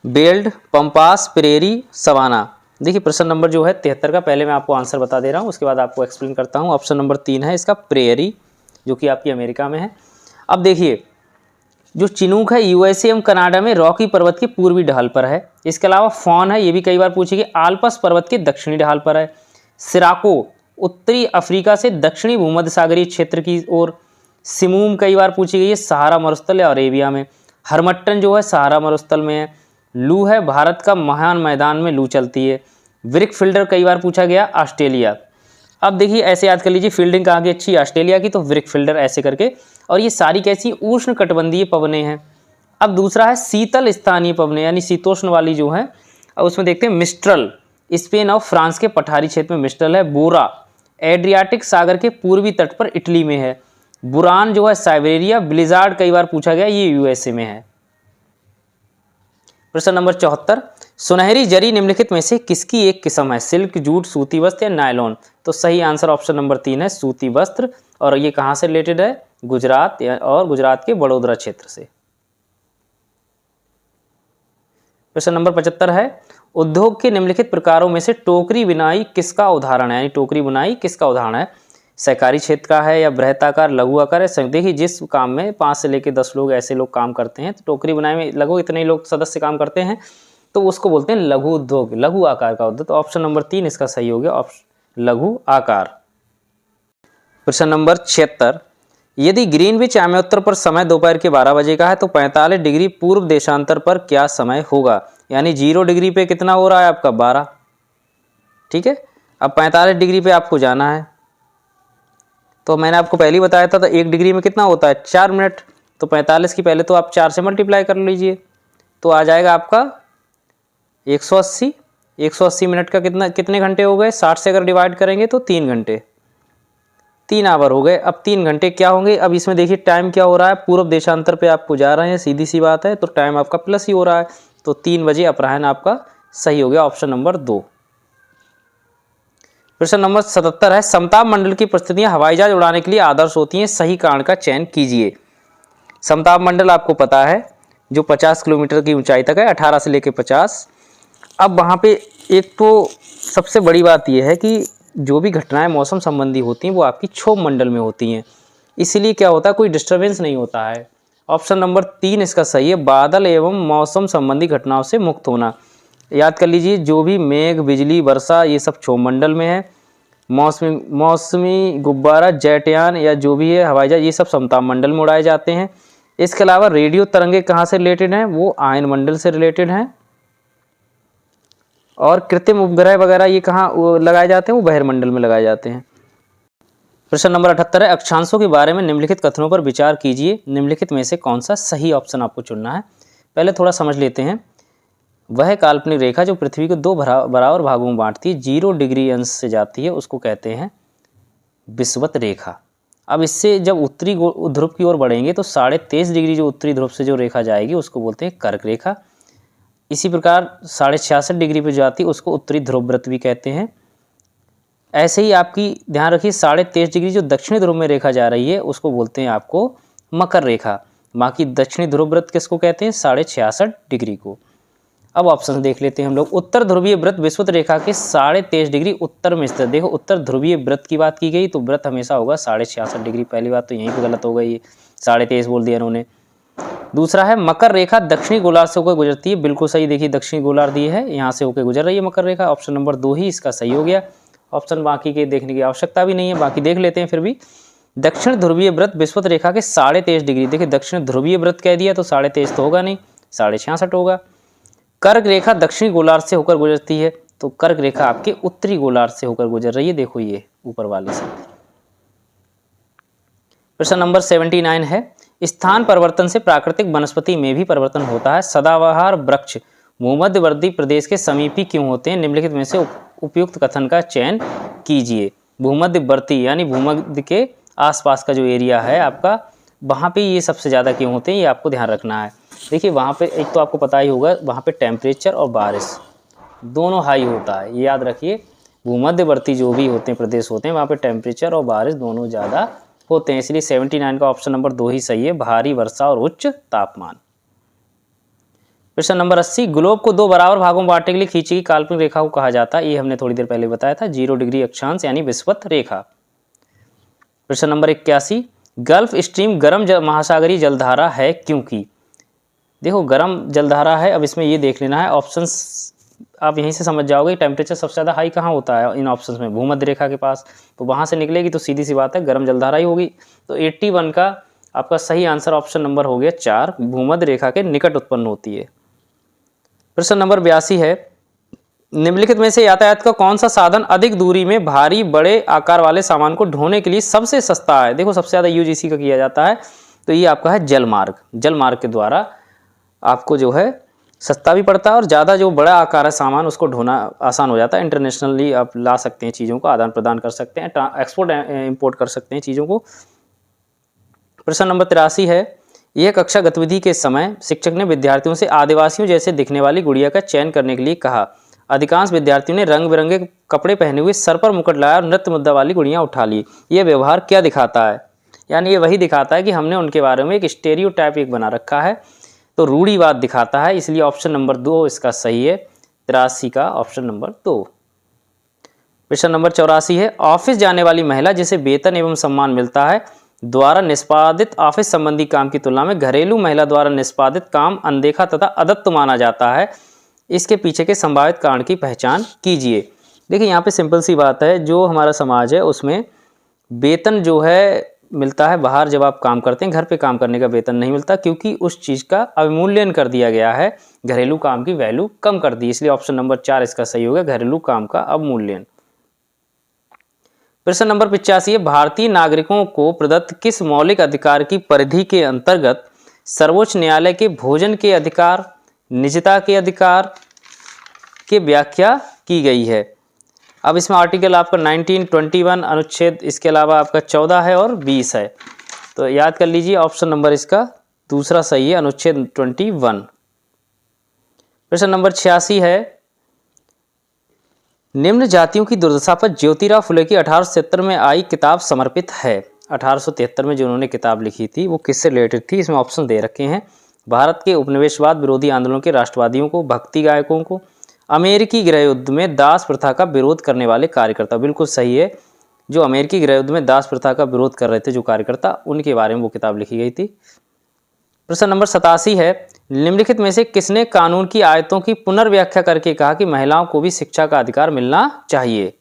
Belt, pampas, prairie, savanna. देखिए प्रश्न नंबर जो है 73 का, पहले मैं आपको आंसर बता दे रहा हूँ, उसके बाद आपको एक्सप्लेन करता हूँ। ऑप्शन नंबर 3 है इसका, प्रेरी, जो कि आपकी अमेरिका में है। अब देखिए, जो चिनूक है यूएसए एवं कनाडा में रॉकी पर्वत की पूर्वी ढाल पर है। इसके अलावा फॉन है, ये भी कई बार पूछेगी, आल्पस पर्वत के दक्षिणी ढाल पर है। सिराको उत्तरी अफ्रीका से दक्षिणी भूमध्य सागरीय क्षेत्र की ओर। सिमूम कई बार पूछी गई है, सहारा मरुस्थल या अरेबिया में। हरमट्टन जो है सहारा मरुस्थल में है। लू है, भारत का महान मैदान में लू चलती है। विरिक फील्डर कई बार पूछा गया, ऑस्ट्रेलिया। अब देखिए ऐसे याद कर लीजिए, फील्डिंग कहाँ की अच्छी, ऑस्ट्रेलिया की, तो विरिक फील्डर ऐसे करके। और ये सारी कैसी, उष्ण कटिबंधीय पवनें हैं। अब दूसरा है शीतल स्थानीय पवनें, यानी शीतोष्ण वाली जो है। अब उसमें देखते हैं मिस्ट्रल, स्पेन और फ्रांस के पठारी क्षेत्र में मिस्ट्रल है। बोरा एड्रियाटिक सागर के पूर्वी तट पर इटली में है। बुरान जो है साइबेरिया। ब्लिजार्ड कई बार पूछा गया, ये यूएसए में है। प्रश्न नंबर 74, सुनहरी जरी निम्नलिखित में से किसकी एक किस्म है। सिल्क, जूट, सूती वस्त्र या नायलॉन। तो सही आंसर ऑप्शन नंबर 3 है, सूती वस्त्र। और ये कहाँ से रिलेटेड है, गुजरात और गुजरात के बड़ोदरा क्षेत्र से। प्रश्न नंबर 75 है, उद्योग के निम्नलिखित प्रकारों में से टोकरी बुनाई किसका उदाहरण है, यानी टोकरी बुनाई किसका उदाहरण है। सहकारी क्षेत्र का है या बृहताकार, लघु आकार है। देखिए जिस काम में 5 से लेकर 10 लोग ऐसे लोग काम करते हैं, तो टोकरी बुनाई में लगभग इतने लोग सदस्य काम करते हैं, तो उसको बोलते हैं लघु उद्योग, लघु आकार का उद्योग। तो ऑप्शन नंबर 3 इसका सही हो गया, ऑप्शन लघु आकार। प्रश्न नंबर 76, यदि ग्रीनविच अमृतसर पर समय दोपहर के 12 बजे का है तो 45 डिग्री पूर्व देशांतर पर क्या समय होगा। यानी 0 डिग्री पे कितना हो रहा है आपका, 12। ठीक है, अब 45 डिग्री पे आपको जाना है, तो मैंने आपको पहले ही बताया था, तो 1 डिग्री में कितना होता है, 4 मिनट। तो 45 की पहले तो आप 4 से मल्टीप्लाई कर लीजिए, तो आ जाएगा आपका 180। 180 मिनट का कितने घंटे हो गए, 60 से अगर डिवाइड करेंगे तो 3 घंटे, 3 आवर हो गए। अब 3 घंटे क्या होंगे, अब इसमें देखिए टाइम क्या हो रहा है, पूर्व देशांतर पे आपको जा रहे हैं, सीधी सी बात है, तो टाइम आपका प्लस ही हो रहा है, तो 3 बजे अपराह्न आपका सही हो गया, ऑप्शन नंबर 2। प्रश्न नंबर 77 है, समताप मंडल की परिस्थितियां हवाई जहाज उड़ाने के लिए आदर्श होती हैं, सही कारण का चयन कीजिए। समताप मंडल आपको पता है जो 50 किलोमीटर की ऊंचाई तक है, 18 से लेकर 50। अब वहाँ पे एक तो सबसे बड़ी बात यह है कि जो भी घटनाएं मौसम संबंधी होती हैं वो आपकी क्षोभ मंडल में होती हैं, इसीलिए क्या होता है, कोई डिस्टर्बेंस नहीं होता है। ऑप्शन नंबर 3 इसका सही है, बादल एवं मौसम संबंधी घटनाओं से मुक्त होना। याद कर लीजिए, जो भी मेघ, बिजली, वर्षा, ये सब क्षोभ मंडल में है। मौसमी गुब्बारा, जेटयान या जो भी है हवाई जहाज, ये सब समताप मंडल में उड़ाए जाते हैं। इसके अलावा रेडियो तरंगे कहाँ से रिलेटेड हैं, वो आयन मंडल से रिलेटेड हैं। और कृत्रिम उपग्रह वगैरह ये कहाँ लगाए जाते हैं, वो बहिर्मंडल में लगाए जाते हैं। प्रश्न नंबर 78 है, अक्षांशों के बारे में निम्नलिखित कथनों पर विचार कीजिए, निम्नलिखित में से कौन सा सही ऑप्शन आपको चुनना है। पहले थोड़ा समझ लेते हैं। वह काल्पनिक रेखा जो पृथ्वी को 2 बराबर भागों में बांटती है, 0 डिग्री अंश से जाती है, उसको कहते हैं विषुवत रेखा। अब इससे जब उत्तरी ध्रुव की ओर बढ़ेंगे तो 23.5 डिग्री जो उत्तरी ध्रुव से जो रेखा जाएगी उसको बोलते हैं कर्क रेखा। इसी प्रकार 66.5 डिग्री पर जाती है उसको उत्तरी ध्रुव व्रत भी कहते हैं। ऐसे ही आपकी ध्यान रखिए 23.5 डिग्री जो दक्षिणी ध्रुव में रेखा जा रही है उसको बोलते हैं आपको मकर रेखा। बाकी दक्षिणी ध्रुव व्रत किसको कहते हैं? 66.5 डिग्री को। अब ऑप्शन देख लेते हैं हम लोग। उत्तर ध्रुवीय व्रत विषुवत रेखा के 23.5 डिग्री उत्तर में स्थित। देखो उत्तर ध्रुवीय व्रत की बात की गई तो व्रत हमेशा होगा 66.5 डिग्री। पहली बात तो यहीं पे गलत हो गई, 23.5 बोल दिया इन्होंने। दूसरा है मकर रेखा दक्षिणी गोलार्ध से होकर गुजरती है। बिल्कुल सही, देखिए दक्षिणी गोलार्ध ये है, यहाँ से होकर गुजर रही है मकर रेखा। ऑप्शन नंबर 2 ही इसका सही हो गया। ऑप्शन बाकी के देखने की आवश्यकता भी नहीं है, बाकी देख लेते हैं फिर भी। दक्षिण ध्रुवीय व्रत विषुवत रेखा के 23.5 डिग्री। देखिए दक्षिण ध्रुवीय व्रत कह दिया तो 23.5 तो होगा नहीं, 66.5 होगा। कर्क रेखा दक्षिणी गोलार्ध से होकर गुजरती है, तो कर्क रेखा आपके उत्तरी गोलार्ध से होकर गुजर रही है। देखो ये ऊपर वाले से। प्रश्न नंबर 79 है, स्थान परिवर्तन से प्राकृतिक वनस्पति में भी परिवर्तन होता है। सदाबहार वृक्ष भूमध्यवर्ती प्रदेश के समीपी क्यों होते हैं? निम्नलिखित में से उपयुक्त कथन का चयन कीजिए। भूमध्यवर्ती यानी भूमध्य के आसपास का जो एरिया है आपका, वहाँ पे ये सबसे ज़्यादा क्यों होते हैं, ये आपको ध्यान रखना है। देखिए वहाँ पे एक तो आपको पता ही होगा, वहाँ पे टेम्परेचर और बारिश दोनों हाई होता है, ये याद रखिए। भूमध्यवर्ती जो भी होते हैं प्रदेश होते हैं वहाँ पे टेम्परेचर और बारिश दोनों ज़्यादा होते हैं, इसलिए 79 का ऑप्शन नंबर 2 ही सही है, भारी वर्षा और उच्च तापमान। प्रश्न नंबर 80, ग्लोब को 2 बराबर भागों में बांटने के लिए खींची गई काल्पनिक रेखा को कहा जाता है। ये हमने थोड़ी देर पहले बताया था, 0 डिग्री अक्षांश यानी विषुवत रेखा। प्रश्न नंबर 81, गल्फ स्ट्रीम गर्म महासागरीय जलधारा है क्योंकि? देखो गर्म जलधारा है, अब इसमें ये देख लेना है ऑप्शंस, आप यहीं से समझ जाओगे टेम्परेचर सबसे ज़्यादा हाई कहाँ होता है इन ऑप्शंस में, भूमध्य रेखा के पास, तो वहाँ से निकलेगी तो सीधी सी बात है गर्म जलधारा ही होगी। तो 81 का आपका सही आंसर ऑप्शन नंबर हो गया 4, भूमध्य रेखा के निकट उत्पन्न होती है। प्रश्न नंबर 82 है, निम्नलिखित में से यातायात का कौन सा साधन अधिक दूरी में भारी बड़े आकार वाले सामान को ढोने के लिए सबसे सस्ता है? देखो सबसे ज़्यादा यूज इसी का किया जाता है, तो ये आपका है जलमार्ग। जलमार्ग के द्वारा आपको जो है सस्ता भी पड़ता है और ज़्यादा जो बड़ा आकार है सामान उसको ढोना आसान हो जाता है। इंटरनेशनली आप ला सकते हैं चीज़ों को, आदान प्रदान कर सकते हैं, एक्सपोर्ट इंपोर्ट कर सकते हैं चीज़ों को। प्रश्न नंबर 83 है, यह कक्षा गतिविधि के समय शिक्षक ने विद्यार्थियों से आदिवासियों जैसे दिखने वाली गुड़िया का चयन करने के लिए कहा। अधिकांश विद्यार्थियों ने रंग बिरंगे कपड़े पहने हुए, सर पर मुकुट लाया और नृत्य मुद्रा वाली गुड़ियाँ उठा ली। यह व्यवहार क्या दिखाता है? यानी ये वही दिखाता है कि हमने उनके बारे में एक स्टेरियोटाइप एक बना रखा है, तो रूढ़िवाद दिखाता है, इसलिए ऑप्शन नंबर 2 इसका सही है, 83 का ऑप्शन नंबर 2। प्रश्न नंबर 84 है, ऑफिस जाने वाली महिला जिसे वेतन एवं सम्मान मिलता है द्वारा निष्पादित ऑफिस संबंधी काम की तुलना में घरेलू महिला द्वारा निष्पादित काम अनदेखा तथा अदत्त माना जाता है। इसके पीछे के संभावित कारण की पहचान कीजिए। देखिए यहाँ पे सिंपल सी बात है, जो हमारा समाज है उसमें वेतन जो है मिलता है, बाहर जब आप काम करते हैं घर पे काम करने का वेतन नहीं मिलता, क्योंकि उस चीज़ का अवमूल्यन कर दिया गया है, घरेलू काम की वैल्यू कम कर दी, इसलिए ऑप्शन नंबर 4 इसका सही होगा, घरेलू काम का अवमूल्यन। प्रश्न नंबर 85 है, भारतीय नागरिकों को प्रदत्त किस मौलिक अधिकार की परिधि के अंतर्गत सर्वोच्च न्यायालय के भोजन के अधिकार, निजता के अधिकार की व्याख्या की गई है? अब इसमें आर्टिकल आपका 19, 21 अनुच्छेद, इसके अलावा आपका 14 है और 20 है, तो याद कर लीजिए ऑप्शन नंबर इसका दूसरा सही है, अनुच्छेद 21। प्रश्न नंबर 86 है, निम्न जातियों की दुर्दशा पर ज्योतिराव फुले की 1873 में आई किताब समर्पित है। 1873 में जो उन्होंने किताब लिखी थी वो किससे रिलेटेड थी? इसमें ऑप्शन दे रखे हैं, भारत के उपनिवेशवाद विरोधी आंदोलन के राष्ट्रवादियों को, भक्ति गायकों को, अमेरिकी गृह युद्ध में दास प्रथा का विरोध करने वाले कार्यकर्ता। बिल्कुल सही है, जो अमेरिकी गृह युद्ध में दास प्रथा का विरोध कर रहे थे जो कार्यकर्ता, उनके बारे में वो किताब लिखी गई थी। प्रश्न नंबर 87 है, निम्नलिखित में से किसने कानून की आयतों की पुनर्व्याख्या करके कहा कि महिलाओं को भी शिक्षा का अधिकार मिलना चाहिए?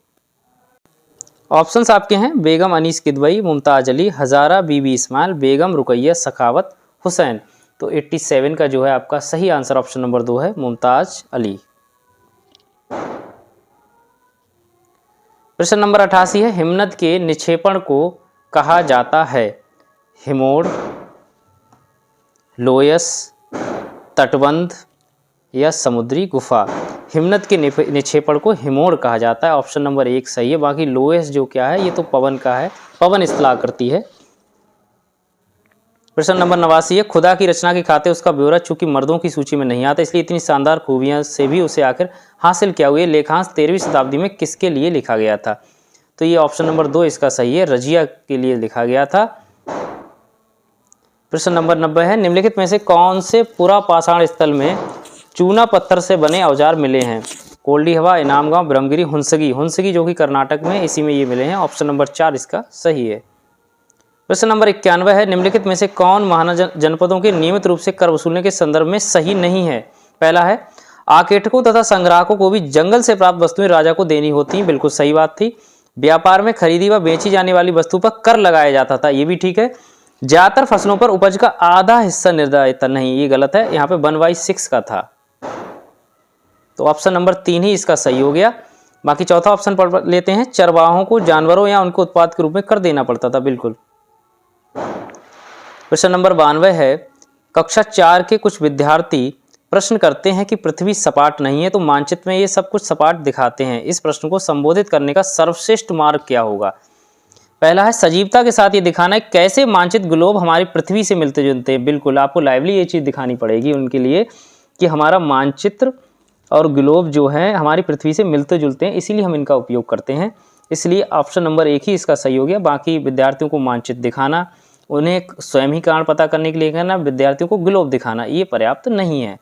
ऑप्शंस आपके हैं, बेगम अनीस किदवई, मुमताज अली, हजारा बीबी इस्माइल, बेगम रुकैया सखावत हुसैन। तो 87 का जो है आपका सही आंसर ऑप्शन नंबर 2 है, मुमताज अली। प्रश्न नंबर 88 है, हिमनद के निक्षेपण को कहा जाता है हिमोड़, लोयस, तटबंध या समुद्री गुफा? हिमनद के निक्षेपण को हिमोड़ कहा जाता है, ऑप्शन नंबर 1 सही है। बाकी लोयस जो क्या है, ये तो पवन का है, पवन स्थलाकृति है। प्रश्न नंबर 89 है, खुदा की रचना के खाते उसका ब्यौरा चूंकि मर्दों की सूची में नहीं आता इसलिए इतनी शानदार खूबियां से भी उसे आखिर हासिल क्या हुई। लेखांश 13वीं शताब्दी में किसके लिए लिखा गया था? तो ये ऑप्शन नंबर 2 इसका सही है, रजिया के लिए लिखा गया था। प्रश्न नंबर 90 है, निम्नलिखित में से कौन से पुरा पाषाण स्थल में चूना पत्थर से बने औजार मिले हैं? कोल्डी हवा, इनाम गांव, ब्रह्मगिरी, हुंसगी। हुंसगी जो कि कर्नाटक में, इसी में ये मिले हैं। ऑप्शन नंबर 4 इसका सही है। प्रश्न नंबर 91 है, निम्नलिखित में से कौन महाजनपदों के नियमित रूप से कर वसूलने के संदर्भ में सही नहीं है? पहला है, आकेटकों तथा संग्राहकों को भी जंगल से प्राप्त वस्तुएं राजा को देनी होती, बिल्कुल सही बात थी। व्यापार में खरीदी व बेची जाने वाली वस्तु पर कर लगाया जाता था, ये भी ठीक है। ज्यादातर फसलों पर उपज का आधा हिस्सा निर्धारित, नहीं ये गलत है, यहाँ पे 1/6 का था। तो ऑप्शन नंबर 3 ही इसका सही हो गया। बाकी चौथा ऑप्शन पढ़ लेते हैं, चरवाहों को जानवरों या उनके उत्पाद के रूप में कर देना पड़ता था, बिल्कुल। प्रश्न नंबर 92 है, कक्षा 4 के कुछ विद्यार्थी प्रश्न करते हैं कि पृथ्वी सपाट नहीं है तो मानचित्र में ये सब कुछ सपाट दिखाते हैं, इस प्रश्न को संबोधित करने का सर्वश्रेष्ठ मार्ग क्या होगा? पहला है, सजीवता के साथ ये दिखाना है कैसे मानचित्र ग्लोब हमारी पृथ्वी से मिलते जुलते हैं। बिल्कुल आपको लाइवली ये चीज़ दिखानी पड़ेगी उनके लिए कि हमारा मानचित्र और ग्लोब जो है हमारी पृथ्वी से मिलते जुलते हैं, इसीलिए हम इनका उपयोग करते हैं। इसलिए ऑप्शन नंबर 1 ही इसका सही हो गया। बाकी विद्यार्थियों को मानचित्र दिखाना, उन्हें स्वयं ही कारण पता करने के लिए कहना, विद्यार्थियों को ग्लोब दिखाना, ये पर्याप्त नहीं है।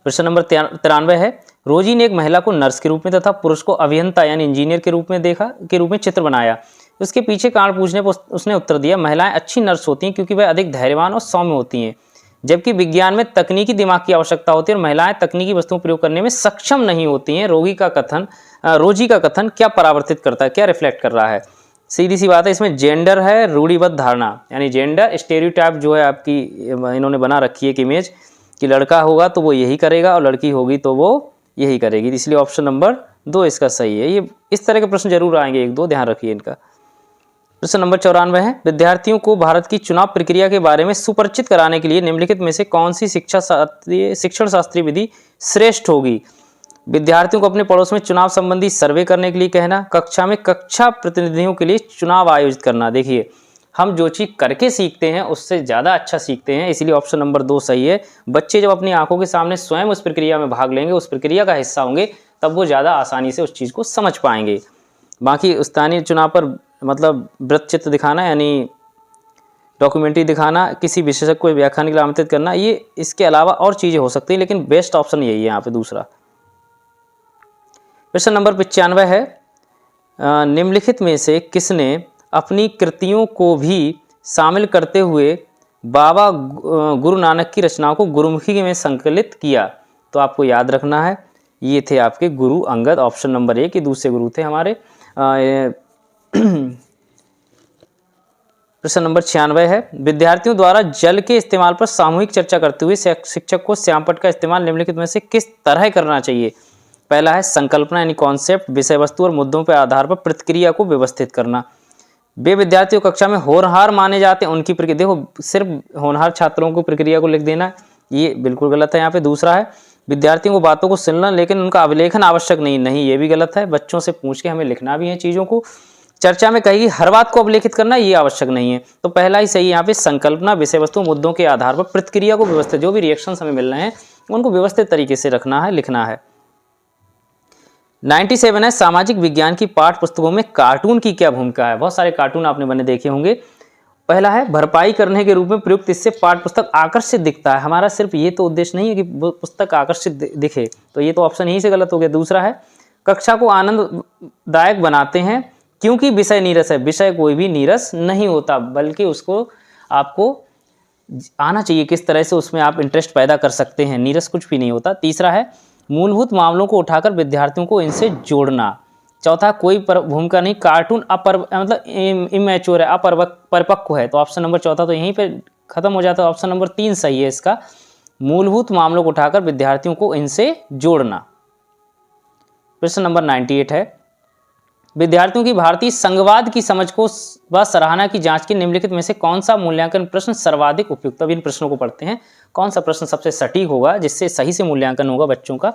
प्रश्न नंबर 93 है, रोजी ने एक महिला को नर्स के रूप में तथा पुरुष को अभियंता यानी इंजीनियर के रूप में चित्र बनाया। उसके पीछे कारण पूछने पर उसने उत्तर दिया, महिलाएं अच्छी नर्स होती हैं क्योंकि वह अधिक धैर्यवान और सौम्य होती हैं, जबकि विज्ञान में तकनीकी दिमाग की आवश्यकता होती है और महिलाएं तकनीकी वस्तुओं प्रयोग करने में सक्षम नहीं होती हैं। रोजी का कथन क्या परावर्तित करता है, क्या रिफ्लेक्ट कर रहा है? सीधी सी बात है, इसमें जेंडर है रूढ़िबद्ध धारणा, यानी जेंडर स्टेरियोटाइप जो है आपकी इन्होंने बना रखी है एक इमेज कि लड़का होगा तो वो यही करेगा और लड़की होगी तो वो यही करेगी, इसलिए ऑप्शन नंबर 2 इसका सही है। ये इस तरह के प्रश्न जरूर आएंगे, 1-2 ध्यान रखिए इनका। प्रश्न नंबर 94 है, विद्यार्थियों को भारत की चुनाव प्रक्रिया के बारे में सुपरिचित कराने के लिए निम्नलिखित में से कौन सी शिक्षण शास्त्रीय विधि श्रेष्ठ होगी? विद्यार्थियों को अपने पड़ोस में चुनाव संबंधी सर्वे करने के लिए कहना, कक्षा में कक्षा प्रतिनिधियों के लिए चुनाव आयोजित करना। देखिए हम जो चीज़ करके सीखते हैं उससे ज़्यादा अच्छा सीखते हैं, इसीलिए ऑप्शन नंबर 2 सही है। बच्चे जब अपनी आंखों के सामने स्वयं उस प्रक्रिया में भाग लेंगे, उस प्रक्रिया का हिस्सा होंगे, तब वो ज़्यादा आसानी से उस चीज़ को समझ पाएंगे। बाकी स्थानीय चुनाव पर मतलब वृत्तचित्र दिखाना यानी डॉक्यूमेंट्री दिखाना, किसी विशेषज्ञ को व्याख्यान के लिए आमंत्रित करना, ये इसके अलावा और चीज़ें हो सकती हैं, लेकिन बेस्ट ऑप्शन यही है यहाँ पे दूसरा। प्रश्न नंबर 95 है, निम्नलिखित में से किसने अपनी कृतियों को भी शामिल करते हुए बाबा गुरु नानक की रचनाओं को गुरुमुखी में संकलित किया? तो आपको याद रखना है ये थे आपके गुरु अंगद, ऑप्शन नंबर 1 ये दूसरे गुरु थे हमारे। प्रश्न नंबर 96 है, विद्यार्थियों द्वारा जल के इस्तेमाल पर सामूहिक चर्चा करते हुए शिक्षक को श्यामपट्ट का इस्तेमाल निम्नलिखित में से किस तरह करना चाहिए? पहला है, संकल्पना यानी कॉन्सेप्ट, विषय वस्तु और मुद्दों के आधार पर प्रतिक्रिया को व्यवस्थित करना। वे विद्यार्थियों कक्षा में होनहार माने जाते हैं, उनकी प्रक्रिया, देखो सिर्फ होनहार छात्रों को प्रक्रिया को लिख देना ये बिल्कुल गलत है। यहाँ पे दूसरा है, विद्यार्थियों को बातों को सुनना लेकिन उनका अभिलेखन आवश्यक नहीं, ये भी गलत है। बच्चों से पूछ के हमें लिखना भी है चीज़ों को। चर्चा में कही हर बात को अभिलेखित करना ये आवश्यक नहीं है। तो पहला ही सही है यहाँ पे, संकल्पना, विषय वस्तु, मुद्दों के आधार पर प्रतिक्रिया को व्यवस्थित, जो भी रिएक्शन हमें मिल रहे हैं उनको व्यवस्थित तरीके से रखना है, लिखना है। 97 है, सामाजिक विज्ञान की पाठ पुस्तकों में कार्टून की क्या भूमिका है? बहुत सारे कार्टून आपने बने देखे होंगे। पहला है, भरपाई करने के रूप में प्रयुक्त, इससे पाठ पुस्तक आकर्षित दिखता है। हमारा सिर्फ ये तो उद्देश्य नहीं है कि पुस्तक आकर्षित दिखे, तो ये तो ऑप्शन यहीं से गलत हो गया। दूसरा है, कक्षा को आनंददायक बनाते हैं क्योंकि विषय नीरस है। विषय कोई भी नीरस नहीं होता, बल्कि उसको आपको आना चाहिए किस तरह से उसमें आप इंटरेस्ट पैदा कर सकते हैं, नीरस कुछ भी नहीं होता। तीसरा है, मूलभूत मामलों को उठाकर विद्यार्थियों को इनसे जोड़ना। चौथा, कोई भूमिका नहीं, कार्टून मतलब इमैच्योर है, अपरिपक्व है। तो ऑप्शन नंबर चौथा तो यहीं पे खत्म हो जाता है। ऑप्शन नंबर 3 सही है इसका, मूलभूत मामलों को उठाकर विद्यार्थियों को इनसे जोड़ना। प्रश्न नंबर 98 है, विद्यार्थियों की भारतीय संघवाद की समझ को व सराहना की जांच की निम्नलिखित में से कौन सा मूल्यांकन प्रश्न सर्वाधिक उपयुक्त? अब इन प्रश्नों को पढ़ते हैं, कौन सा प्रश्न सबसे सटीक होगा जिससे सही से मूल्यांकन होगा बच्चों का।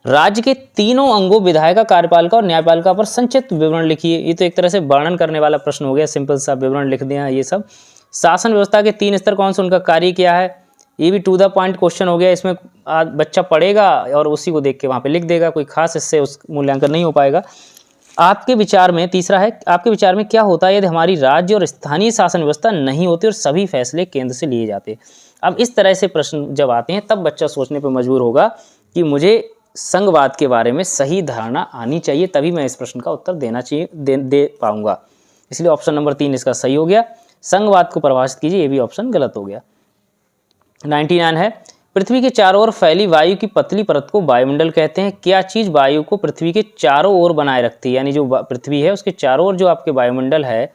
राज्य के तीनों अंगों विधायिका, कार्यपालिका और न्यायपालिका पर संक्षिप्त विवरण लिखिए। ये तो एक तरह से वर्णन करने वाला प्रश्न हो गया, सिंपल सा विवरण लिख दिया ये सब। शासन व्यवस्था के 3 स्तर कौन से, उनका कार्य क्या है, ये भी टू द पॉइंट क्वेश्चन हो गया। इसमें बच्चा पढ़ेगा और उसी को देख के वहाँ पे लिख देगा, कोई खास इससे उस मूल्यांकन नहीं हो पाएगा। आपके विचार में, तीसरा है, आपके विचार में क्या होता है यदि हमारी राज्य और स्थानीय शासन व्यवस्था नहीं होती और सभी फैसले केंद्र से लिए जाते। अब इस तरह से प्रश्न जब आते हैं तब बच्चा सोचने पर मजबूर होगा कि मुझे संघवाद के बारे में सही धारणा आनी चाहिए, तभी मैं इस प्रश्न का उत्तर देना चाहिए, दे पाऊंगा। इसलिए ऑप्शन नंबर 3 इसका सही हो गया। संघवाद को परिभाषित कीजिए, ये भी ऑप्शन गलत हो गया। 99 है, पृथ्वी के चारों ओर फैली वायु की पतली परत को वायुमंडल कहते हैं। क्या चीज़ वायु को पृथ्वी के चारों ओर बनाए रखती है, यानी जो पृथ्वी है उसके चारों ओर जो आपके वायुमंडल है,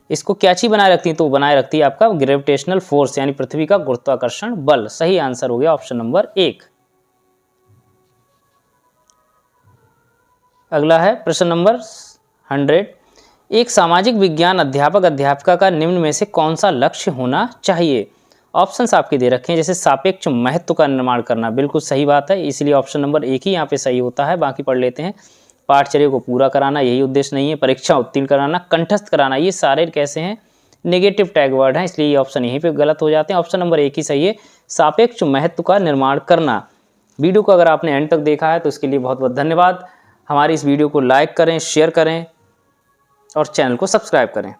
इसको क्या चीज़ बनाए रखती है, तो बनाए रखती है आपका ग्रेविटेशनल फोर्स, यानी पृथ्वी का गुरुत्वाकर्षण बल। सही आंसर हो गया ऑप्शन नंबर 1। अगला है प्रश्न नंबर 100, एक सामाजिक विज्ञान अध्यापक अध्यापिका का निम्न में से कौन सा लक्ष्य होना चाहिए। ऑप्शंस आपके दे रखे हैं, जैसे सापेक्ष महत्व का निर्माण करना, बिल्कुल सही बात है, इसलिए ऑप्शन नंबर 1 ही यहाँ पे सही होता है। बाकी पढ़ लेते हैं। पाठचर्या को पूरा कराना, यही उद्देश्य नहीं है। परीक्षा उत्तीर्ण कराना, कंठस्थ कराना, ये सारे कैसे हैं, नेगेटिव टैग वर्ड हैं, इसलिए ये ऑप्शन यहीं पे गलत हो जाते हैं। ऑप्शन नंबर 1 ही सही है, सापेक्ष महत्व का निर्माण करना। वीडियो को अगर आपने एंड तक देखा है तो इसके लिए बहुत बहुत धन्यवाद। हमारी इस वीडियो को लाइक करें, शेयर करें और चैनल को सब्सक्राइब करें।